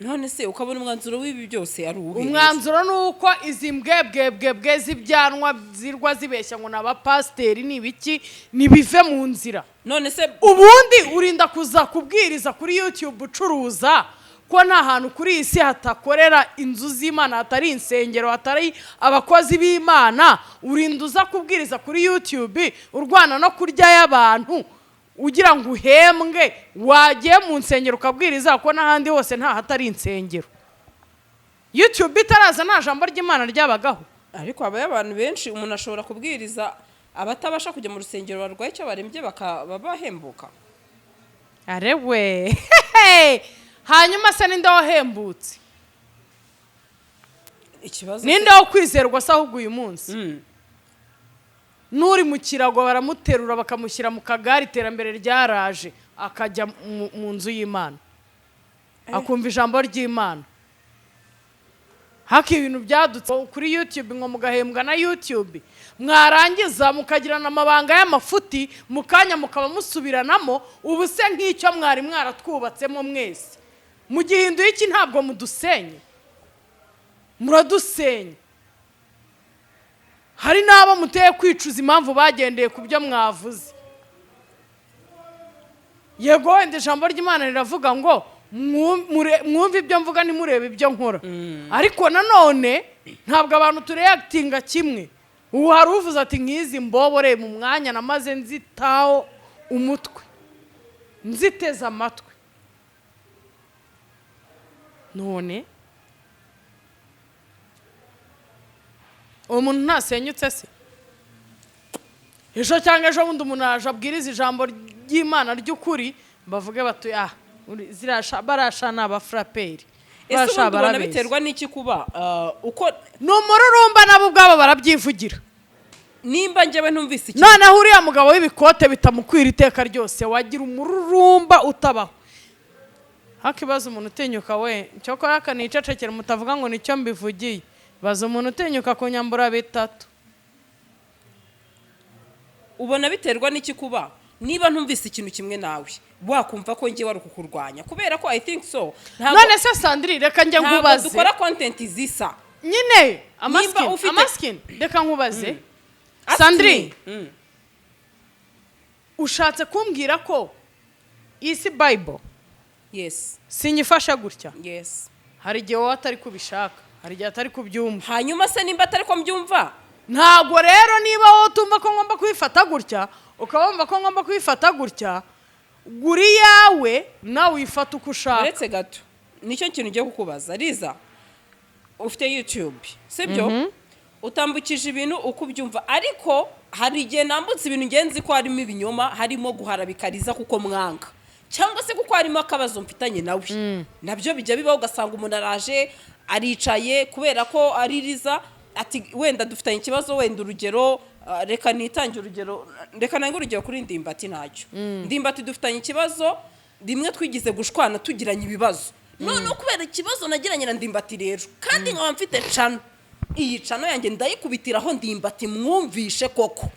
none se ukabona umwanzuro w'ibi byose ari uwuhe umwanzuro nuko izi mbwebwe z'ibyanwa zirwa zibeshya ngo n'abapasteri nibiki nibive mu nzira none se ubundi urinda kuza kubwiriza kuri YouTube ucuruza ko nta hantu kuri isi hatakorera inzu z'Imana hatari insengero hatari abakozi b'Imana urinda uza kubwiriza kuri YouTube urwana no kurya y'abantu ugira ngo uhembwe wagiye mu nsengero ukabwiriza ko n'ahandi hose nta hatari insengero YouTube itaraza nta jambo ry'Imana ryabagaho ariko abaye abantu benshi umuntu ashobora kubwiriza abatabasha kujya mu rusengero barwaye icyo barembye bakabahembuka arewe hanyuma se ninde wahembutse ikibazo ninde wo kwizerwa se ahubwo uyu munsi nuri mu kirago baramuterura bakamushyira mu kagari iterambere ryaraje akajya mu nzu y'Imana akumva ijambo ry'Imana haki ibintu byadutse kuri YouTube ngo mugahembwa na YouTube mwarangiza mukagirana amabanga y'amafuti mukanya mukaba musubiranamo ubu se nk'icyo mwari mwaratwubatsemo mwese mu gihinduye iki ntabwo mudusenye muradusenye hari nabo muteye kwicuza impamvu bagendeye ku byo mwavuze yego wenda ijambo ry'Imana riravuga ngo mwumve ibyo mvuga nimurebe ibyo nkora ariko nanone ntabwo abantu tureactinga kimwe ubu hari uvuze ati nk'izi mbobore mu mwanya namaze nzitaho umutwe nziteze amatwi none umuntu ntasenyutse se ejo cyangwa ejo bundi umuntu aje abwiriza ijambo ry'Imana ry'ukuri bavuge batu barasha n'abafraperi ese ubundi ubona biterwa n'iki kuba uko n'umururumba nabo ubwabo barabyivugira nimba njyewe ntumvise iki noneho uriya mugabo w'ibikote bitamukwira iteka ryose wagira umururumba utabaho hakibaza umuntu utinyuka we cyokora akanicecekera mutavuga ngo nicyo mbivugiye baza umuntu utinyuka kunyambura bitatu ubona biterwa n'iki kuba niba ntumvise ikintu kimwe nawe wakumva ko ngiye wari kukurwanya kubera ko I think so none se Sandrine reka njye nkubaze dukora content zisa nyine amaskin reka nkubaze Sandrine ushatse kumbwira ko isi Bible yes sinyifasha gutya yes hari igihe wowe atari kubishaka hari igihe atari kubyumva hanyuma se nimba atari ko mbyumva ntago rero niba wowe utumva ko ngomba kwifata gutya ukabumva ko ngomba kwifata gutya guri yawe nawe wifata uko ushaka uretse gato nicyo kintu ugiye kukubaza Liza ufite YouTube sibyo utambukije ibintu uko ubyumva ariko hari igihe nambutse ibintu ngenzi ko harimo ibinyoma harimo guharabikariza kuko mwanga cyangwa se kuko harimo akabazo mfitanye nawe nabyo bijya bibaho ugasanga umuntu araje aricaye kubera ko ari Liza ati wenda dufitanye ikibazo wenda urugero reka nitange urugero reka nange urugero kuri Ndimbati ntacyo Ndimbati dufitanye ikibazo rimwe twigize gushwana tugiranye ibibazo none kubera ikibazo nagiranye na Ndimbati rero kandi nkaba mfite cano iyi cano yanjye ndayikubitiraho Ndimbati mwumvishe koko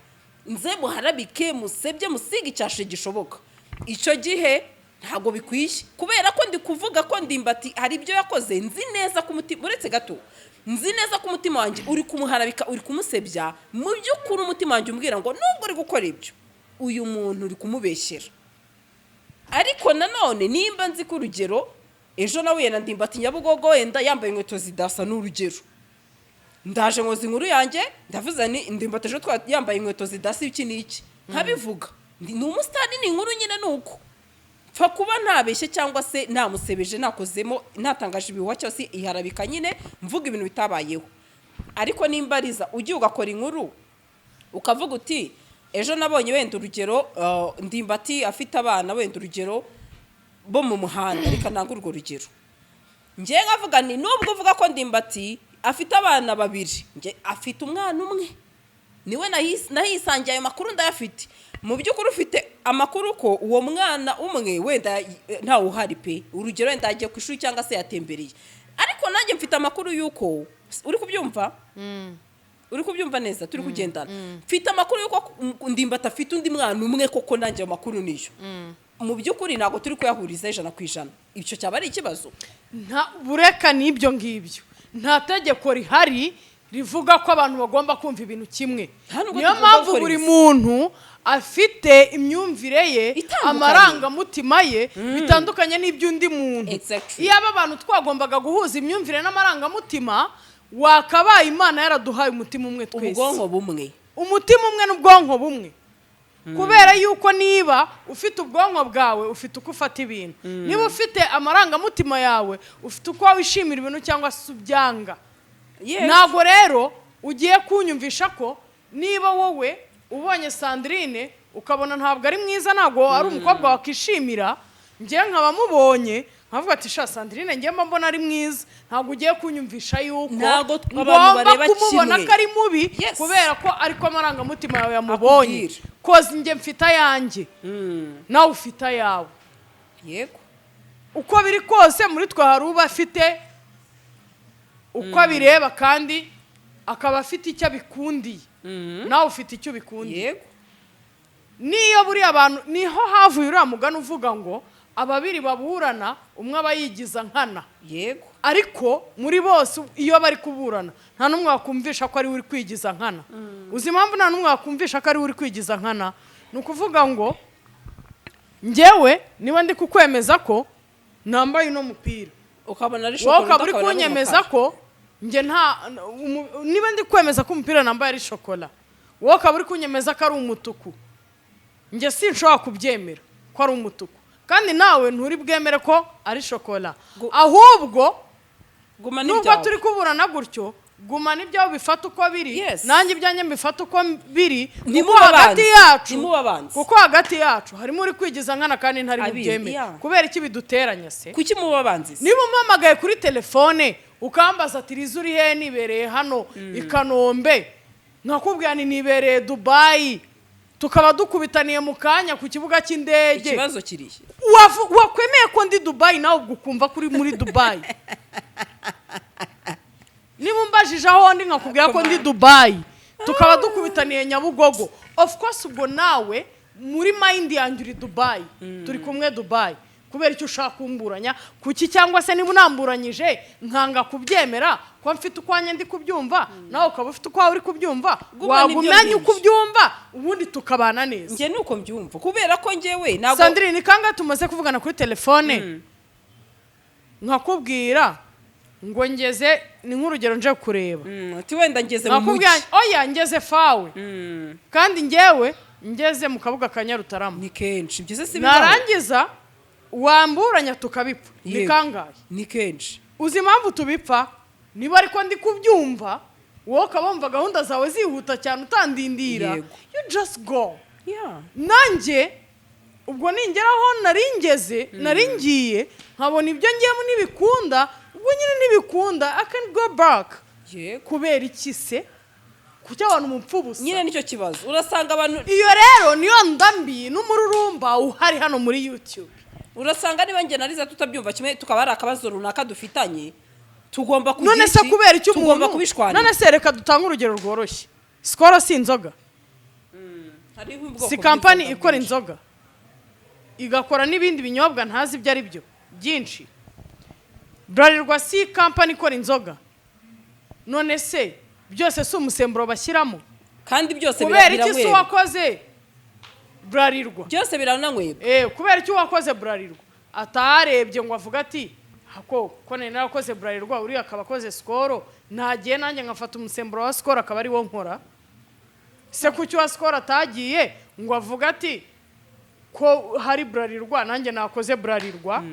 nze muharabike musebye musiga icyashe gishoboka icyo gihe ntago bikwiye kubera ko ndi kuvuga ko Ndimbati hari ibyo yakoze nzi neza ku mutima uretse gato nzi neza ko umutima wanjye uri kumuharabika uri kumusebya mu by'ukuri umutima wanjye umbwira ngo nubwo uri gukora ibyo uyu muntu uri kumubeshyera ariko nanone nimba nzi ko urugero ejo nawe yenda ndimbati Nyabugogo wenda yambaye inkweto zidasa n'urugero ndaje ngo inkuru yanjye ndavuze ni ndimbati ejo yambaye inkweto zidasa iki n'iki nkabivuga ni umusitani ni inkuru nyine nuko pfa kuba ntabeshye cyangwa se namusebeje nakozemo natangaje ibihuha cyangwa se iharabika nyine mvuga ibintu bitabayeho ariko nimba Liza ugiye ugakora inkuru ukavuga uti ejo nabonye wenda urugero ndimbati afite abana wenda urugero bo mu muhanda reka nanga urwo rugero ngiye nkavuga ni nubwo uvuga ko ndimbati afite abana babiri nge afite umwana umwe niwe nahisangiye ayo makuru ndayafite mu by'ukuri ufite amakuru ko uwo mwana umwe wenda ntawe uhari pe urugero wenda agiye ku ishuri cyangwa se yatembereye ariko nanjye mfite amakuru y'uko uri kubyumva uri kubyumva neza turi kugendana mfite amakuru y'uko ndimbati afite undi mwana umwe koko nanjye ayo makuru niyo mu by'ukuri ntabwo turi kuyahuriza 100%. Icyo cyaba ari ikibazo nta bureka n'ibyo ngibyo nta tegeko rihari rivuga ko abantu bagomba kumva ibintu kimwe niyo mpamvu buri muntu afite imyumvire ye amarangamutima ye bitandukanye n'iby'undi muntu iyo aba bantu twagombaga guhuza imyumvire n'amarangamutima wakabaye Imana yaraduhaye umutima umwe twese ubwonko bumwe umutima umwe n'ubwonko bumwe kubera yuko niba ufite ubwonko bwawe ufite uko ufata ibintu niba ufite amarangamutima yawe ufite uko wishimira ibintu cyangwa se ubyanga ntabwo rero ugiye kunyumvisha ko niba wowe ubonye Sandrine ukabona ntabwo ari mwiza ntabwo ari umukobwa wakishimira ngiye nkaba mubonye nkavuga ati sha Sandrine ngiye mbona ari mwiza ntabwo ugiye kunyumvisha yuko ngomba kumubona ko ari mubi kubera ko ariko amarangamutima yawe yamubonye koze ngiye mfite ayanjye nawe ufite ayawe yego uko biri kose muri twe hari uba afite uko abireba kandi akaba afite icyo abikundiye nawe ufite icyo ubikundiye yego niyo buri abantu niho havuye uriya mugani uvuga ngo ababiri baburana umwe aba yigiza nkana yego ariko muri bose iyo bari kuburana nta n'umwe wakumvisha ko ari uri kwigiza nkana uzi impamvu nta n'umwe wakumvisha ko ari uri kwigiza nkana ni ukuvuga ngo njyewe niba ndi kukwemeza ko nambaye uno mupira ukabona ari shokola ukaba uri kunyemeza ko nge niba ndi kwemeza ko umupira nambaye ari shokola wowe ukaba uri kunyemeza ko ari umutuku nge sinshobora kubyemera ko ari umutuku kandi nawe nturi bwemere ko ari shokola ahubwo nubwo turi kuburana gutyo guma n'ibyawe bifata uko biri nanjye ibyanjye mbifata uko biri kuko hagati yacu kuko hagati yacu harimo uri kwigiza nkana kandi ntari bubyemere kubera iki biduteranya se kuki mubabanziza niba umpamagaye kuri telefone ukambaza ati Liza uri he nibereye hano i Kanombe nkakubwira ni nibereye Dubai tukaba dukubitaniye mu kanya ku kibuga cy'indege ikibazo kirihe wakwemeye ko ndi Dubai nawe ukumva kuri muri Dubai niba umbajije aho ndi nkakubwira ko ndi Dubai tukaba dukubitaniye Nyabugogo of course ubwo nawe muri mind yanjye uri Dubai turi kumwe Dubai kubera icyo ushaka kumburanya kuki cyangwa se niba unamburanyije nkanga kubyemera ko mfite ukwanye ndi kubyumva nawe ukaba ufite ukwawe uri kubyumva wagumanye uko ubyumva ubundi tukabana neza nge nuko mbyumva kubera ko ngewe nago Sandrine kanga tumaze kuvugana kuri telefone nkakubwira ngo ngeze ni nk'urugero nje kureba ati wenda ngeze mu mujyi oya ngeze fawe kandi ngewe ngeze mu kabuga ka Nyarutarama ni kenshi byize si bibaho narangiza wamburanya tukabipfa ni kangahe ni kenshi uzi impamvu tubipfa niba ariko ndi kubyumva wowe ukabumva gahunda zawe zihuta cyane utandindira you just go nanjye ubwo ningeraho naringiye nkabona ibyo ngiyemo n'ibikunda ubwo nyine n'ibikunda I can go back kubera iki se kuki abantu mupfubusa nyine nicyo kibazo urasanga abantu iyo rero niyo ndambi n'umururumba uhari hano muri YouTube urasanga niba nge na Liza tutabyumva kimwe tukaba ari akabazo runaka dufitanye tugomba kugira none se kubera icyo tugomba kubishwana none se reka dutanga urugero rworoshye Skol si inzoga si company ikora inzoga igakora n'ibindi binyobwa ntazi ibyo ari byo byinshi Bralirwa si company ikora inzoga none se byose si umusemburo bashyiramo kandi byose kubera iki se wakoze Bralirwa byose birananywebwa kubera iki wakoze Bralirwa atarebye ngo avuga ati ko nari narakoze burarirwa uriya akaba akoze sikoro nagiye nanjye ngafata umusemburo wa sikoro akaba ari wo nkora se kuki wa sikoro atagiye ngo avuga ati ko hari burarirwa nanjye nakoze burarirwa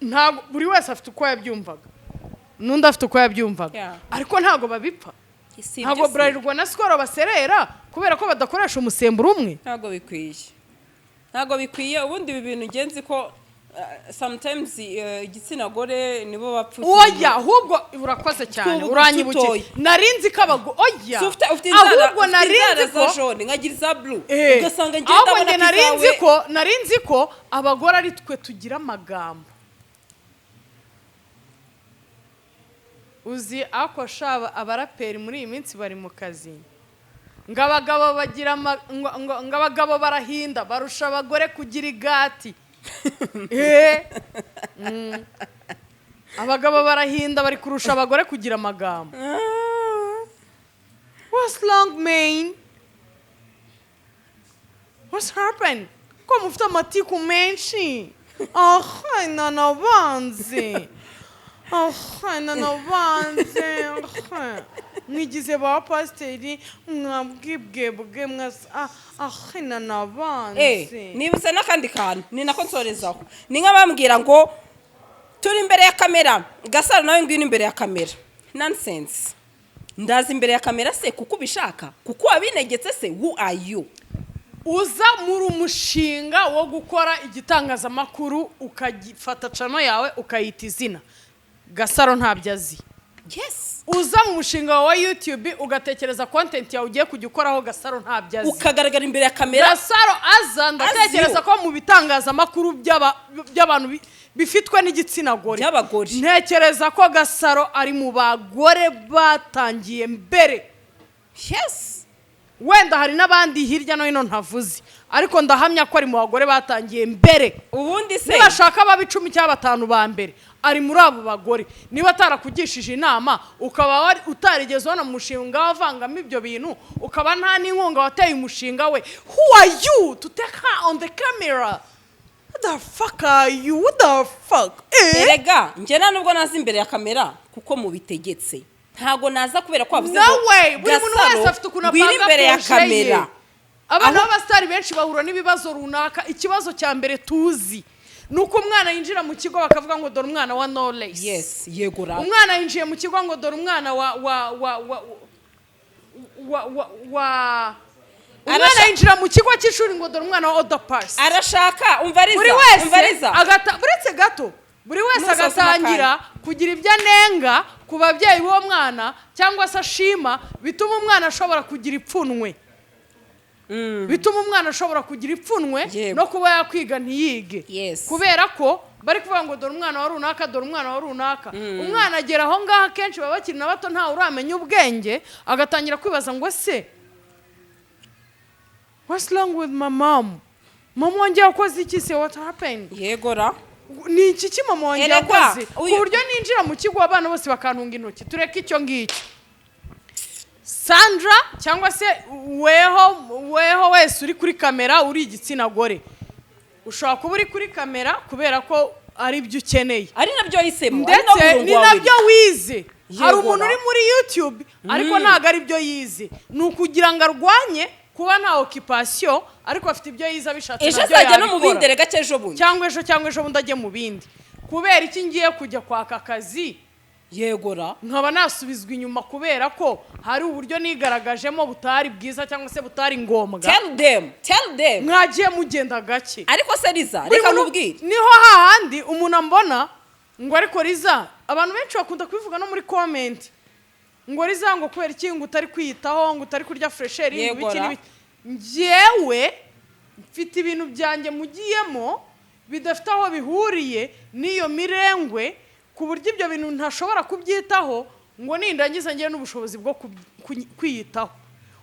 ntabwo buri wese afite uko yabyumvaga n'undi afite uko yabyumvaga ariko ntabwo babipfa ntabwo burarirwa na sikoro baserera kubera ko badakoresha umusemburo umwe ntabwo bikwiye ubundi ibi bintu ngenzi ko sometimes igitsina gore nibo bapfuye oya ahubwo urakoze cyane uranyibukiye narinzi ko oya ahubwo narinzi ko jone nkagira za blue ugasanga ngenda abona narinzi ko abagore ari twe tugira amagambo uzi ako shaba abaraperi muri iyi minsi bari mu kazi ngabagabo bagira ngabagabo barahinda barusha abagore kugira igati abagabo barahinda bari kurusha abagore kugira amagambo what's long man what's happened ko mufite amatiku menshi nanabanze mwigize ba pasiteri mwabwibwebwe nanabanze nibutse n'akandi kantu ni nako nsorezaho ni nk'abambwira ngo turi imbere ya kamera Gasaro nawe ngwino imbere ya kamera nonsense ndaza imbere ya kamera se kuko ubishaka kuko wabinegetse se who are you uza muri umushinga wo gukora igitangazamakuru ukagifata channel yawe ukayita izina Gasaro ntabyo azi yes uza mu mushinga wa YouTube ugatekereza content yawe ugiye kujya ukoraho Gasaro ntabyo azi ukagaragara imbere ya kamera Gasaro aza ndatekereza ko mu bitangazamakuru by'abantu bifitwe n'igitsina gore ntekereza ko Gasaro ari mu bagore batangiye mbere yes wenda hari n'abandi hirya no hino ntavuze ariko ndahamya ko ari mu bagore batangiye mbere ubundi se nibashaka aba 10 cyangwa 5 ba mbere ari muri abo bagore niba atarakugishije inama ukaba utarigeze ubona mushinga wavangamo ibyo bintu ukaba nta n'inkunga wateye umushinga we who are you to take her on the camera what the fuck are you what the fuck erega nje nubwo nazi imbere ya kamera kuko mubitegetse ntago naza kubera ko bavuze no way buri muntu wese afite ukuntu apanga imbere ya kamera abantu b'abastari benshi bahura n'ibibazo runaka ikibazo cya mbere tuzi nuko umwana yinjira mu kigo bakavuga ngo dore umwana wa knowledge yes yegura umwana yinjiye mu kigo ngo dore umwana umwana yinjira mu kigo cy'ishuri ngo dore umwana wa other pass arashaka umvariza buretse gato buri wese agatangira kugira ibyo anenga ku babyeyi b'uwo mwana cyangwa se ashima bituma umwana ashobora kugira ipfunwe bituma umwana ashobora kugira ipfunwe no kuba yakwiga ntiyige kubera ko bari kuvuga ngo dore umwana wa runaka dore umwana wa runaka umwana agera aho ngaho akenshi baba bakiri na bato ntawe uramenya ubwenge agatangira kwibaza ngo se what's wrong with my mom wanjye yakoze iki se what happened yegora ni iki mama wanjye yakoze ku buryo ninjira mu kigo abana bose bakantunga intoki tureke icyo ngicyo Sandra cyangwa se weho wese uri kuri kamera uri igitsina gore ushobora kuba uri kuri kamera kubera ko ari byo ukeneye ari nabyo yisemo ndetse ni nabyo wize hari umuntu uri muri YouTube ariko ntago ari byo yize ni ukugira ngo arwanye kuba nta occupation ariko afite ibyo yiza bishatse nabyo yabikora ejo no mu bindi rega cyejo bundi cyangwa ejo bundi ajye mu bindi kubera iki ngiye kujya kwaka akazi yegora nkaba nasubizwa inyuma kubera ko hari uburyo nigaragajemo butari bwiza cyangwa se butari ngombwa tell them mwagiye mugenda gake ariko se Liza reka mubwire niho hahandi umuntu ambona ngo ariko Liza abantu benshi bakunda kubivuga no muri comment ngo Liza ngo kubera iki ngo utari kwiyitaho ngo utari kurya fresheri ngo biki n'ibiki njyewe mfite ibintu byanjye mugiyemo bidafite aho bihuriye n'iyo mirengwe ku buryo ibyo bintu ntashobora kubyitaho ngo nindangiza ngiye n'ubushobozi bwo kwiyitaho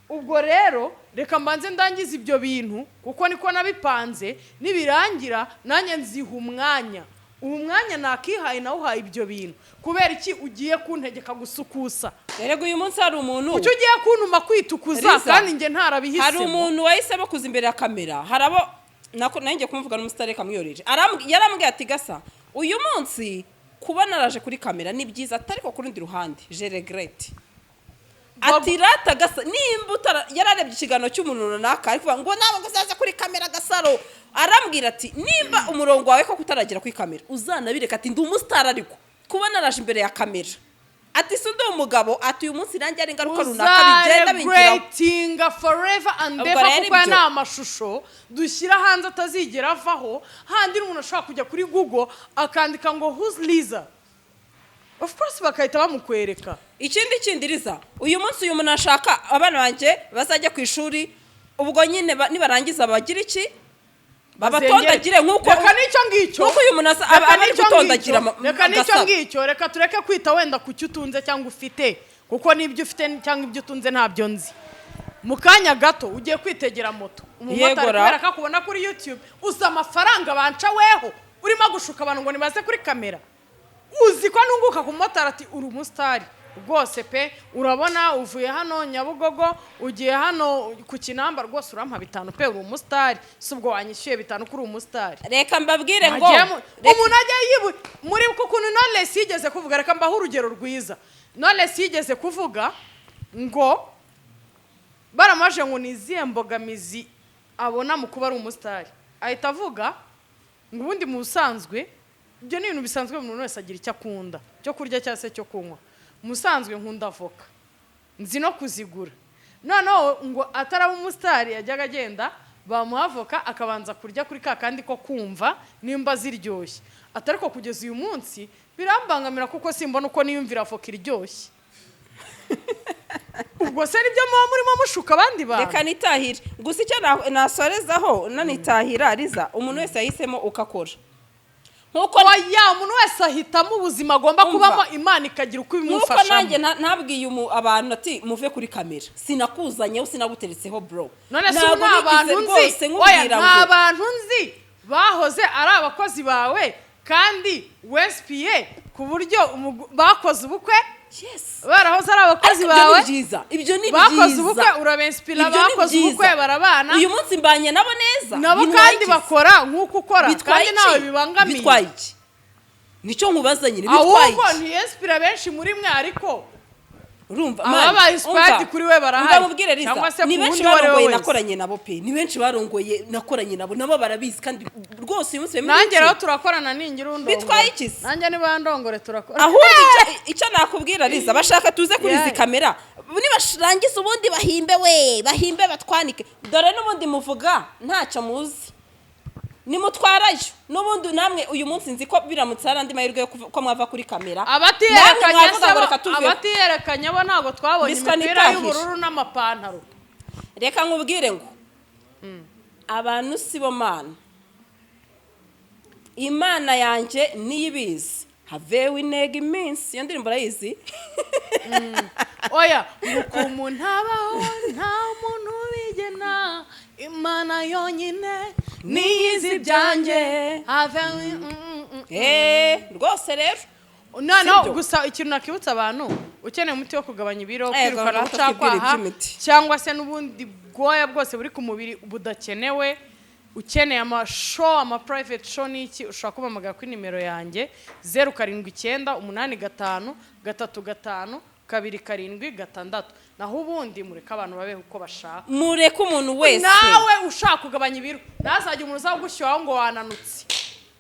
ubwo rero reka mbanze ndangiza ibyo bintu kuko niko nabipanze nibirangira nanjye nziha umwanya ubu mwanya nakihaye nawe uhaye ibyo bintu kubera iki ugiye kuntegeka gusukusa erego uyu munsi hari umuntu ucyo ugiye kuntuma kwitukuza kandi nge ntarabihisemo hari umuntu wahisemo kuza imbere ya kamera harabo nanjye kumuvuga n'umusitari kamwiyoreje yarambwiye ati Gasa uyu munsi kuba naraje kuri kamera ni byiza ariko ku rundi ruhande je regrette ati rata gasa nimba yararebye ikiganiro cy'umuntu runaka ariko ngo nawe ngo uzaze kuri kamera Gasaro arambwira ati nimba umurongo wawe ko kutaragera kuri kamera uzanabireka ati ndi umustar ariko kuba naraje imbere ya kamera ati sundo umugabo ati uyu munsi nanjye ari ngaruka runaka bigenda bingira greatinga forever and ever kuko na amashusho dushyira hanze atazigera avaho handi umuntu ashaka kujya kuri Google akandika ngo who's Liza, of course bakahita bamukwereka. ikindi LIZA uyu munsi uyu muntu ashaka abana banje bazajya ku ishuri ubwo nyine nibarangiza bagira iki babatondagire nkuko reka nicyo ngicyo nkuko uyu muntu abari gutondagira reka nicyo ngicyo reka tureke kwita wenda ku cyo utunze cyangwa ufite kuko nibyo ufite cyangwa ibyo utunze ntabyo nzi. Mu kanya gato ugiye kwitegera moto umumotari kubera ko kubona kuri YouTube uza amafaranga bancaweho urimo gushuka abantu ngo nibaze kuri kamera uzi ko nunguka ku motari ati uri umusitari rwose pe urabona uvuye hano Nyabugogo ugiye hano ku Kinamba rwose urampa 5 pe uri umusitari subwo wanyishyuye 5 kuri umusitari. Reka mbabwire ngo umuntu ajya yibu muri kukuntu Knowless yigeze kuvuga reka mbaho urugero rwiza. Knowless yigeze kuvuga ngo baramaje ngo niziye mbogamizi abona mu kuba ari umusitari ahita avuga ngo ubundi mu busanzwe ibyo ni ibintu bisanzwe umuntu wese agira icyo akunda cyo kurya cyangwa se cyo kunywa. Musanzwe nkunda avoka nzi no kuzigura noneho ngo ataraba umusitari yajyaga agenda bamuha avoka akabanza kurya kuri ka kandi ko kumva nimba ziryoshye atariko kugeza uyu munsi birambangamira kuko simbona uko niyumvira avoka iryoshye. Ubwo se nibyo murimo mushuka abandi bantu. Reka nitahire gusa icyo nasorezaho nanitahira LIZA umuntu wese yahisemo ukakora nkuko ya umuntu wese ahitamo ubuzima agomba kubamo Imana ikagira uko ibimufasha. Nkuko nanjye ntabwiye abantu ati muve kuri kamera sinakuzanye sinaguteretseho bro. None se abantu nzi oya abantu nzi bahoze ari abakozi bawe kandi WSPA ku buryo bakoze ubukwe. Yes. Barahoze ari abakozi bawe. Ibyo ni byiza. Bakoze ubukwe urabenspira bakoze ubukwe barabana. Uyu munsi mbanye nabo neza. Nabo kandi bakora nkuko ukora kandi nawe bibangamiye. Bitwaye iki? Nico nkubazanye bitwaye iki? Ahubwo ntiyespira benshi muri mwe ariko urumva aba inspired kuri we barahari. Ndamubwire LIZA ni benshi barongoye nakoranye nabo pe ni benshi barongoye nakoranye nabo barabizi kandi rwose uyu munsi bemeye. Nanjye rero turakorana ningirundo. Bitwaye iki? Nanjye ni bandongore turakora. Ahubwo icyo nakubwira LIZA bashaka tuze kuri izi kamera nibarangiza ubundi bahimbe batwanike dore n'ubundi muvuga ntacyo muzi nimutwarayo n'ubundi namwe uyu munsi nzi ko biramutse arandi mahirwe ko mwava kuri kamera abatiyerekanye bo ntago twabonye imipira y'ubururu n'amapantaro. Reka nkubwire ngo abantu sibo mana Imana yanjye niyibizi havewe intego iminsi iyo ndirimbo urayizi. Oya uko umuntu abaho nta muntu ubigena Imana yonyine niyizi byanjye havewe rwose rero no gusa ikintu nakibutsa abantu ukeneye umuti wo kugabanya ibiro kwirukana ucakwaha cyangwa se n'ubundi bwoya bwose buri ku mubiri budakenewe ukeneye ama private show niki ushaka kubamagara kuri nimero yanjye 0795353276 naho ubundi mureka abantu babe uko bashaka mureka umuntu wese nawe ushaka kugabanya ibiro nazajya umuntu uzagushyiraho ngo wananutse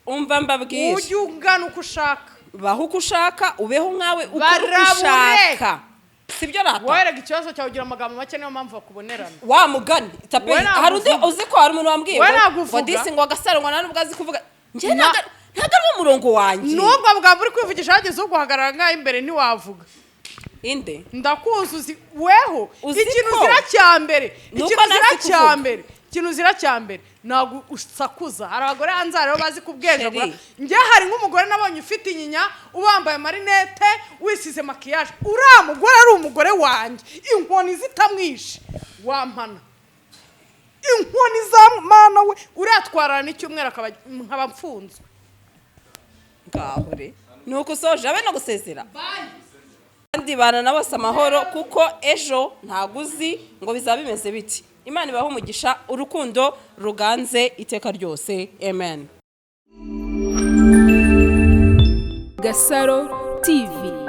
umva mbabwire ujye ugana uko ushaka baho uko ushaka ubeho nkawe uko ushaka sibyo rata werega ikibazo cyawe ugira amagambo make niyo mpamvu bakubonerana wa mugani itape hari undi uzi ko hari umuntu wambwiye ngo disi ngo Gasaro ngo nubwo azi kuvuga nje ntago ari umurongo wanjye nubwo bwamba uri kwivugisha hageze uguhagarara ngaho imbere ntiwavuga inde ndakuzuzi weho ikintu zira cyambere nago usakuza hari abagore hanze rero bazi kubwenjagura nge hari nk'umugore nabonye ufite inyinya ubambaye marinette wisize makiyaje uramugore ari umugore wanjye inkoni zitamwishe wampana inkoni zamana we uratwarana n'icyumwera nkaba mfunzwe ngahure nuko soje abe no gusezera kandi bana na bose amahoro kuko ejo ntaguzi ngo bizaba bimeze biti. Imana ibaho umugisha urukundo ruganze iteka ryose amen. GASARO TV.